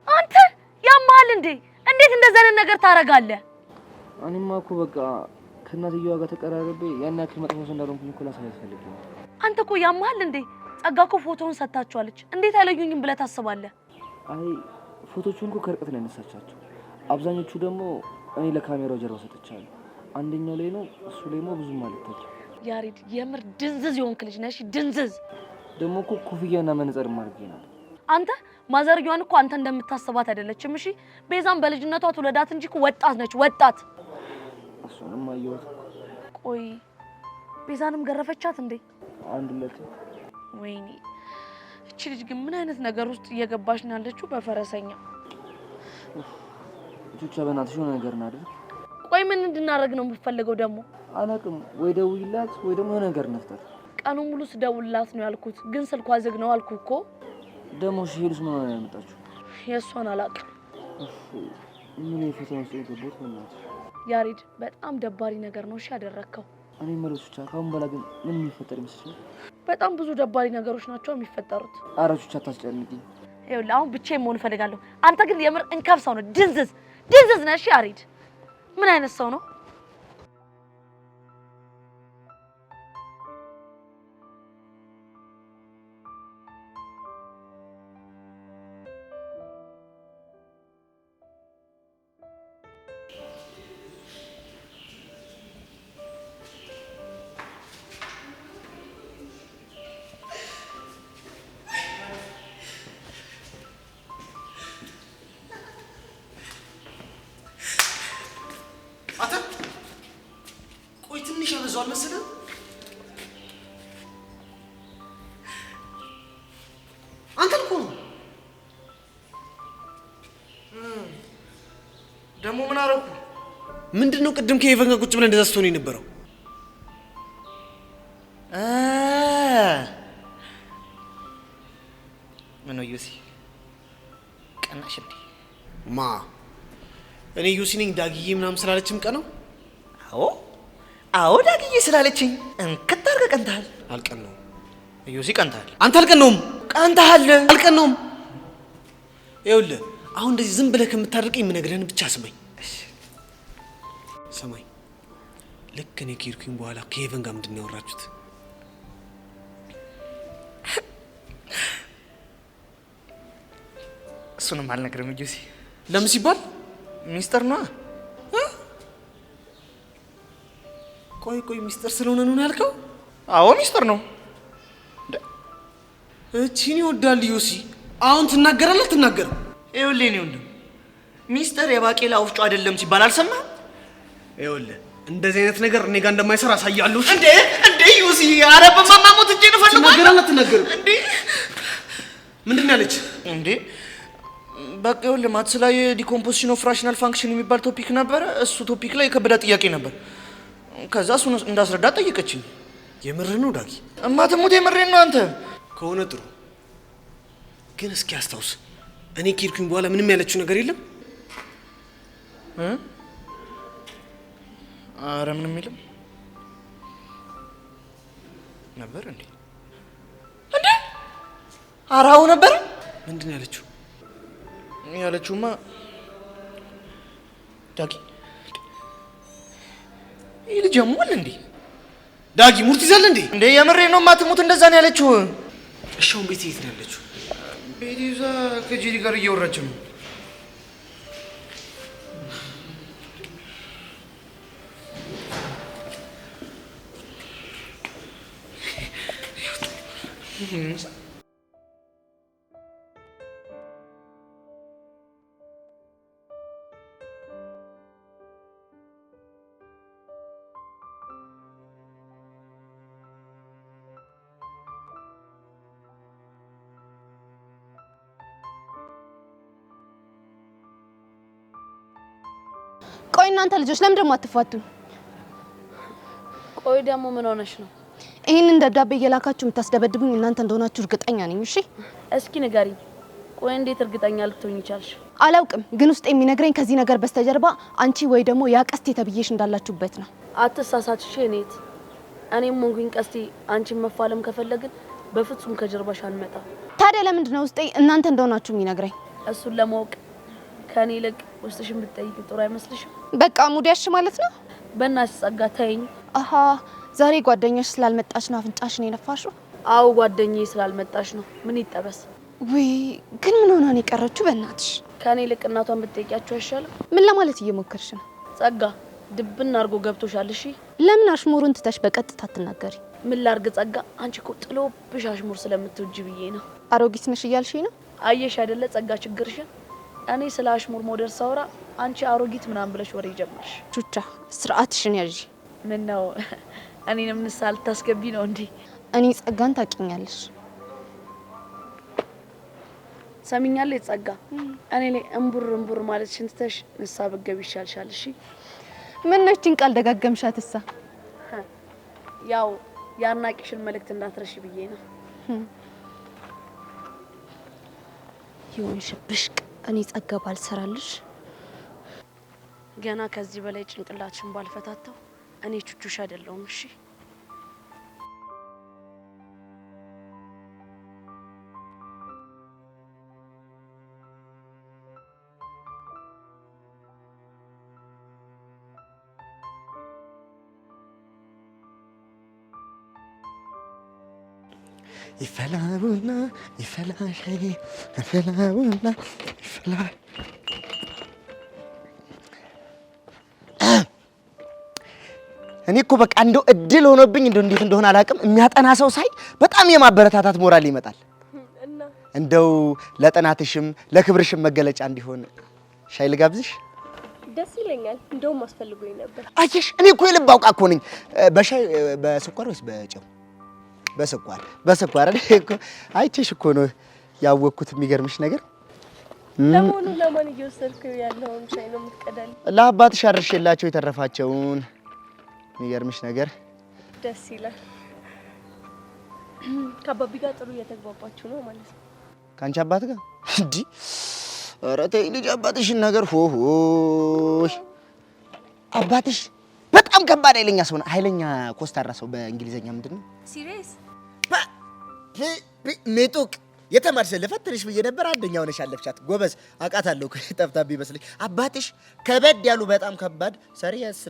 አንተ ያማል እንዴ? እንዴት እንደዛ አይነት ነገር ታረጋለህ? እኔማ እኮ በቃ ከእናትየዋ ጋር ተቀራርቤ ያን ያክል መጥፎ ሰው እንዳልሆንኩኝ እኮ ላሳያት ፈልጌ ነው። አንተ እኮ ያማል እንዴ? ጸጋ እኮ ፎቶውን ሰጥታችኋለች። እንዴት አይለዩኝም ብለህ ታስባለህ? አይ ፎቶቹን እኮ ከርቀት ላይ ነሳቻቸው። አብዛኞቹ ደግሞ እኔ ለካሜራው ጀርባ ሰጥቻለሁ። አንደኛው ላይ ነው፣ እሱ ላይ ነው ብዙም አልታየም። ያሬድ የምር ድንዝዝ የሆንክ ልጅ ነሽ። ድንዝዝ ደግሞ እኮ ኮፍያና መነጽር ማድረግ ነው። አንተ ማዘርያዋን እኮ አንተ እንደምታስባት አይደለችም። እሺ ቤዛም በልጅነቷ ትውለዳት እንጂ ወጣት ነች፣ ወጣት። እሱንም አየሁት። ቆይ ቤዛንም ገረፈቻት እንዴ? አንድ ለት ወይኔ እቺ ልጅ ግን ምን አይነት ነገር ውስጥ እየገባሽ ነው ያለችው? በፈረሰኛ ቹቻ በእናትሽ የሆነ ነገር እናድርግ። ቆይ ምን እንድናደርግ ነው የምትፈልገው ደግሞ? አላውቅም። ወይ ደውይላት ወይ ደግሞ የሆነ ነገር እንፍጠር። ቀኑን ሙሉ ስደውልላት ነው ያልኩት፣ ግን ስልኳ ዝግ ነው አልኩ እኮ። ደግሞ ሄዱስ ምን ሆነ ያመጣችሁ? የእሷን አላውቅም። ምን የፈተና ውስጥ የገባሁት በእናትሽ ያሬድ፣ በጣም ደባሪ ነገር ነው እሺ ያደረግከው። እኔ መለሱ ቹቻ፣ ካሁን በኋላ ግን ምን የሚፈጠር ይመስልሻል? በጣም ብዙ ደባሪ ነገሮች ናቸው የሚፈጠሩት። ኧረ ቹቻ አታስጨንቂኝ። ይኸውልህ አሁን ብቻዬን መሆን እፈልጋለሁ። አንተ ግን የምር እንከፍ ሰው ነው። ድንዝዝ ድንዝዝ ነሽ ያሬድ። ምን አይነት ሰው ነው? ትንሽ ያበዛው አልመሰለህም? አንተ እኮ ነው ደግሞ ምን አደረኩ? ምንድነው ቅድም ከኤቨን ጋር ቁጭ ብለን እንደዛ ስትሆን የነበረው? ምን ነው ዩሲ ቀናሽ እንዴ? ማ እኔ ዩሲ ነኝ ዳግዬ ምናምን ስላለችም ቀነው? አዎ ዳግዬ ስላለችኝ እንክት አድርገህ ቀንተሃል። አልቀነውም ዩሲ፣ ቀንተሃል። አንተ አልቀነውም። ቀንተሃል። አልቀነውም። ይኸውልህ አሁን እንደዚህ ዝም ብለህ ከምታደርቀኝ የምነግርህን ብቻ ስማኝ። ሰማኝ። ልክ እኔ ከሄድኩኝ በኋላ ከኤቨን ጋር ምንድን ነው ያወራችሁት? እሱንም አልነግርህም ዩሲ። ለምን ሲባል ሚስጥር ነዋ። ቆይ ሚስጥር ስለሆነ ነው ያልከው? አዎ ሚስጥር ነው። እቺን ይወዳል ዮሲ። አሁን ትናገራለህ አትናገርም? ይኸውልህ ነው ሚስጥር የባቄላ ወፍጮ አይደለም ሲባል አልሰማህም? ይኸውልህ እንደዚህ አይነት ነገር እኔ ጋር እንደማይሰራ አሳያለሁ። እንዴ ዮሲ፣ ኧረ በማማሞት እጄን ፈልጓል። ትናገራለህ አትናገርም? እንዴ ምንድን ነው ያለች? እንዴ በቃ ይኸውልህ ማትስ ላይ ዲኮምፖዚሽን ኦፍ ራሽናል ፋንክሽን የሚባል ቶፒክ ነበረ። እሱ ቶፒክ ላይ የከበዳ ጥያቄ ነበር። ከዛ እሱን እንዳስረዳት ጠየቀችኝ። የምርህን ነው ዳጊ? እማትሙት የምርህን ነው አንተ? ከሆነ ጥሩ። ግን እስኪ አስታውስ፣ እኔ ከሄድኩኝ በኋላ ምንም ያለችው ነገር የለም? ኧረ ምንም የለም ነበር እንዴ? ኧረ አዎ ነበር። ምንድን ነው ያለችው? ያለችውማ ዳጊ ይህ ልጅ ያሟል እንዴ? ዳጊ ሙርት ይዛል እንዴ? እንዴ የምሬን ነው። ማትሙት እንደዛ ነው ያለችው። እሺ አሁን ቤት የት ነው ያለችው? ቤት ይዛ ከጂዲ ጋር እያወራች ነው። ቆይ እናንተ ልጆች ለምን ደሞ አትፋቱም? ቆይ ደግሞ ምን ሆነሽ ነው? ይሄንን ደብዳቤ እየላካችሁ የምታስደበድቡኝ እናንተ እንደሆናችሁ እርግጠኛ ነኝ። እሺ እስኪ ንገሪኝ። ቆይ እንዴት እርግጠኛ ልትሆኚ ቻልሽ? አላውቅም፣ ግን ውስጥ የሚነግረኝ ከዚህ ነገር በስተጀርባ አንቺ ወይ ደግሞ ያ ቀስቴ ተብዬሽ እንዳላችሁበት ነው። አትሳሳትሽ እኔት። እኔም ሞንኩኝ ቀስቴ አንቺን መፋለም ከፈለግን በፍጹም ከጀርባሽ አንመጣ። ታዲያ ለምንድን ነው ውስጤ እናንተ እንደሆናችሁ የሚነግረኝ? እሱን ለማወቅ ከኔ ይልቅ ውስጥሽን ብትጠይቂ ጥሩ አይመስልሽም? በቃ ሙዲያሽ ማለት ነው። በእናትሽ ጸጋ ተይኝ። አሃ ዛሬ ጓደኛሽ ስላልመጣሽ ነው አፍንጫሽን የነፋሽው? አዎ ጓደኛዬ ስላልመጣሽ ነው። ምን ይጠበስ? ወይ ግን ምን ሆና ነው የቀረችው? በእናትሽ ከኔ ይልቅ እናቷን ብትጠይቂያቸው አይሻልም? ምን ለማለት እየሞከርሽ ነው? ጸጋ ድብን አድርጎ ገብቶሻል። እሺ ለምን አሽሙሩን ትተሽ በቀጥታ አትናገሪ? ምን ላርግ ጸጋ፣ አንቺ እኮ ጥሎብሽ አሽሙር ስለምትወጂ ብዬ ነው። አሮጊት ነሽ እያልሽኝ ነው? አየሽ አይደለ ጸጋ ችግርሽን። እኔ ስለ አሽሙር ሞደር ሳውራ አንቺ አሮጊት ምናምን ብለሽ ወሬ ጀመርሽ። ቹቻ ስርዓትሽን ያዢ። ምን ነው እኔንም ንስሓ ልታስገቢ ነው እንዴ? እኔ ጸጋን ታውቂኛለሽ። ሰሚኛለሽ ጸጋ፣ እኔ ላይ እምቡር ማለት ሽንትተሽ ንስሓ ብትገቢ ይሻልሻል። እሺ ምን ነው እቺን ቃል ደጋገምሻትሳ? ያው ያናቂሽን መልእክት እንዳትረሺ ብዬ ነው። ይሁንሽ ብሽቅ። እኔ ጸጋ ባልሰራልሽ ገና ከዚህ በላይ ጭንቅላትሽን ባልፈታተው እኔ ቹቹሽ አይደለሁም። እሺ ይፈላ ቡና ይፈላ ሻይ ይፈላ ቡና ይፈላ። እኔ እኮ በቃ እንደው እድል ሆኖብኝ እንደው እንዴት እንደሆነ አላውቅም፣ የሚያጠና ሰው ሳይ በጣም የማበረታታት ሞራል ይመጣል። እንደው ለጥናትሽም ለክብርሽም መገለጫ እንዲሆን ሻይ ልጋብዝሽ? ደስ ይለኛል። እንደውም አስፈልጎኝ ነበር። አየሽ፣ እኔ እኮ የልብ አውቃ እኮ ነኝ። በሻይ በስኳር ወይስ በጨው? በስኳር እኮ አይቼሽ እኮ ነው ያወቅኩት። የሚገርምሽ ነገር ለመሆኑ ለማን እየወሰድክ ያለውን ሻይ ነው የምትቀዳልኝ? ለአባትሽ አድርሼላቸው የተረፋቸውን። የሚገርምሽ ነገር ደስ ይላል። ከአባቢ ጋር ጥሩ እየተግባባችሁ ነው ማለት ነው? ከአንቺ አባት ጋር እንዲ? ኧረ ተይ ልጅ አባትሽን ነገር ሆሆሽ። አባትሽ በጣም ከባድ ኃይለኛ ሰው ነው። ኃይለኛ ኮስታራ ሰው በእንግሊዘኛ ምንድን ነው? ሲሪየስ ሜጦቅ የተማርሽ ልፈትንሽ ብዬ ነበር። አንደኛ ሆነሽ አለፍሻት። ጎበዝ አውቃታለሁ። ጠብጣብ ይመስልሽ። አባትሽ ከበድ ያሉ በጣም ከባድ ሰሪየስ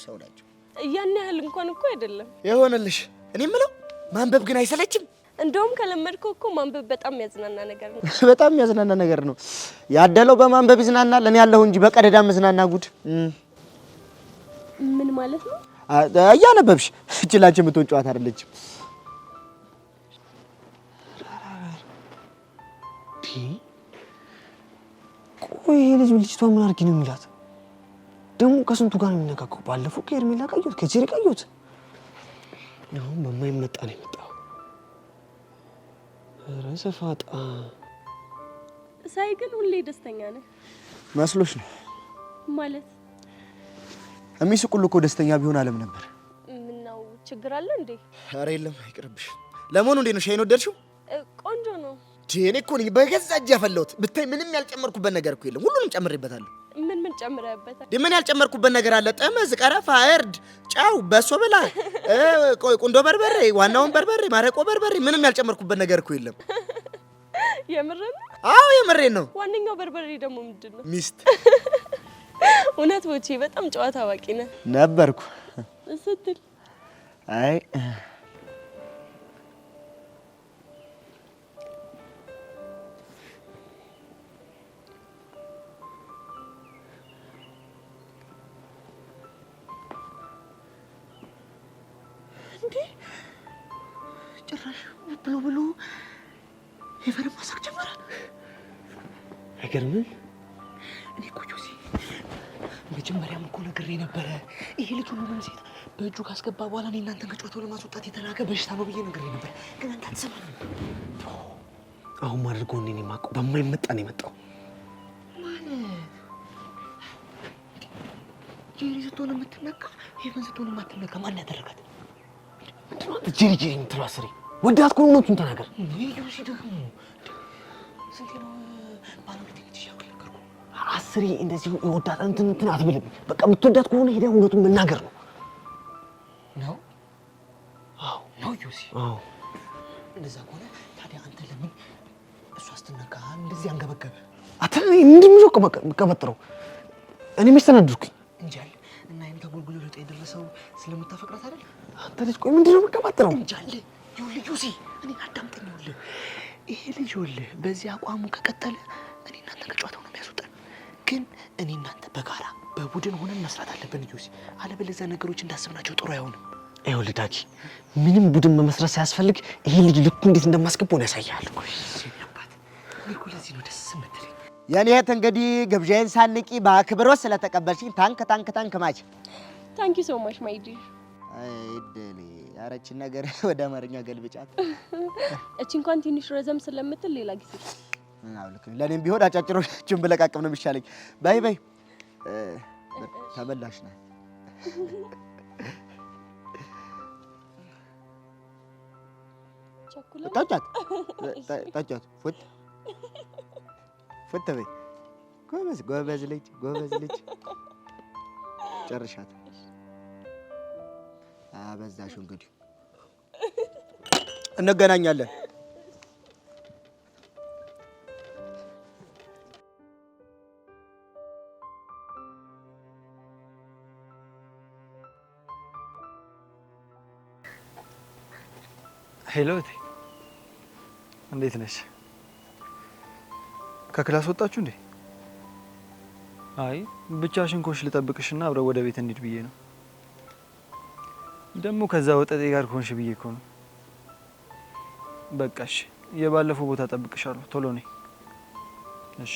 ሰው ናቸው። ያን ያህል እንኳን እኮ አይደለም ይሆንልሽ። እኔ የምለው ማንበብ ግን አይሰለችም? እንደውም ከለመድከው እኮ ማንበብ በጣም የሚያዝናና ነገር ነው። በጣም የሚያዝናና ነገር ነው። ያደለው በማንበብ ይዝናናል። እኔ ያለሁ እንጂ በቀደዳ መዝናና ጉድ። ምን ማለት ነው? እያነበብሽ እቺ ላንቺ የምትሆን ጨዋታ አይደለችም። ቆይ ይሄ ልጅ ልጅቷ ምን አድርጊ ነው የሚላት? ደግሞ ከስንቱ ጋር ነው የሚነካከው? ባለፈው ከኤርሜላ ቀየሁት፣ ከጄሪ ቀየሁት፣ አሁን በማይመጣ ነው የመጣው። ኧረ ሰፋጣ ሳይ ግን ሁሌ ደስተኛ ነህ መስሎሽ ነው ማለት? የሚስቁል እኮ ደስተኛ ቢሆን አለም ነበር። ምነው ችግር አለ እንዴ? ኧረ የለም አይቅርብሽ። ለመሆኑ እንዴት ነው ሻይን ወደድሽው? ቆንጆ ነው። እኔ እኮ ነኝ በገዛ እጄ ያፈላሁት። ብታይ ምንም ያልጨመርኩበት ነገር እኮ የለም። ሁሉንም ጨምሬበታለሁ። ምን ጨምረህበታል? ምን ያልጨመርኩበት ነገር አለ? ጠመዝ፣ ቀረፋ፣ እርድ፣ ጨው፣ በሶ ብላ፣ ቁንዶ በርበሬ፣ ዋናውን በርበሬ፣ ማረቆ በርበሬ፣ ምንም ያልጨመርኩበት ነገር እኮ የለም። የምሬን ነው? አዎ የምሬን ነው። ዋነኛው በርበሬ ደግሞ ምንድን ነው? ሚስት። እውነት ቦቼ በጣም ጨዋታ አዋቂ ነህ ነበርኩ ስትል አይ ጭራሽ ብሎ የፈረም ማሳቅ ጀመረ። አይገርምም? እኔ እኮ ጆሲ መጀመሪያም እኮ ነግሬ ነበረ። ይሄ ልጅ ሁሉንም ሴት በእጁ ካስገባ በኋላ እኔ እናንተን ከጨዋታው ለማስወጣት የተላከ በሽታ ነው ብዬ ነግሬ ነበር። ግን አንተ አትሰማም። አሁን ማድርገው እኔ የማውቀው በማይመጣ ነው የመጣው ማለት ጄሪ ስትሆን የምትነካ ሄቨን ስትሆን የማትነካ ማን ያደረጋት? ምንድን ነው አንተ ጄሪ የምትለው? አስሬ ወዳት ከሆነ እውነቱን ተናገር። ጆሲ ደግሞ ስንቴ ነው ባለቤት ነገርኩ። አስሬ እንደዚህ የወዳት እንትን አትብልም። በቃ የምትወዳት ከሆነ ሄደህ እውነቱን መናገር ነው። ነው? አዎ ነው ጆሲ። አዎ እንደዛ ከሆነ ታዲያ አንተ ለምን እሷ ስትነካ እንደዚህ አንገበገበ? አታ እንደምንም ቀበጥረው እኔ መስተናድርኩኝ እንጂ አለ እና ይሄን ተጎልጉሎ ለጤ የደረሰው ስለምታፈቅራት አይደል? አንተ ልጅ ቆይ ምንድን ነው የምትቀባጥረው? እንጂ አለ ይኸውልህ ጆሲ እኔ አዳምጠኝ። ይኸውልህ ይሄ ልጅ ይኸውልህ በዚህ አቋሙ ከቀጠለ እኔ እናንተ ከጨዋታው ነው የሚያስወጣን። ግን እኔ እናንተ በጋራ በቡድን ሆነን መስራት አለብን ጆሲ። አለበለዚያ ነገሮች እንዳስብናቸው ጥሩ አይሆንም። ይኸውልህ ዳጊ ምንም ቡድን መመስረት ሳያስፈልግ ይሄ ልጅ ልኩ እንዴት እንደማስገባው ነው ያሳያል እኮ። እኔ እኮ ለዚህ ነው ደስ የምትለኝ። የኔ እህት እንግዲህ ግብዣዬን ሳንቂ በአክብሮት ስለተቀበልሽኝ ታንክ ማች። ታንክ ዩ ሶ ማች ማይ ዲር። አይደል ያረችን ነገር ወደ አማርኛ ገልብጫት። እቺ እንኳን ትንሽ ረዘም ስለምትል ሌላ ጊዜ ልክ ለኔም ቢሆን አጫጭሮችን ብለቃቅም ነው የሚሻለኝ። ባይ ባይ። ተበላሽ ነው ጠጫት ፉት በይ። ጎበዝ ልጅ ጨርሻት። አበዛሽው። እንግዲህ እንገናኛለን። ሄሎ እቴ፣ እንዴት ነሽ? ከክላስ ወጣችሁ እንዴ? አይ ብቻሽን ኮሽ ልጠብቅሽና አብረን ወደ ቤት እንሂድ ብዬ ነው። ደግሞ ከዛ ወጠጤ ጋር ኮንሽ ብዬ እኮ ነው። በቃ እሺ፣ የባለፈው ቦታ ጠብቅሻለሁ። ቶሎ ነይ። እሺ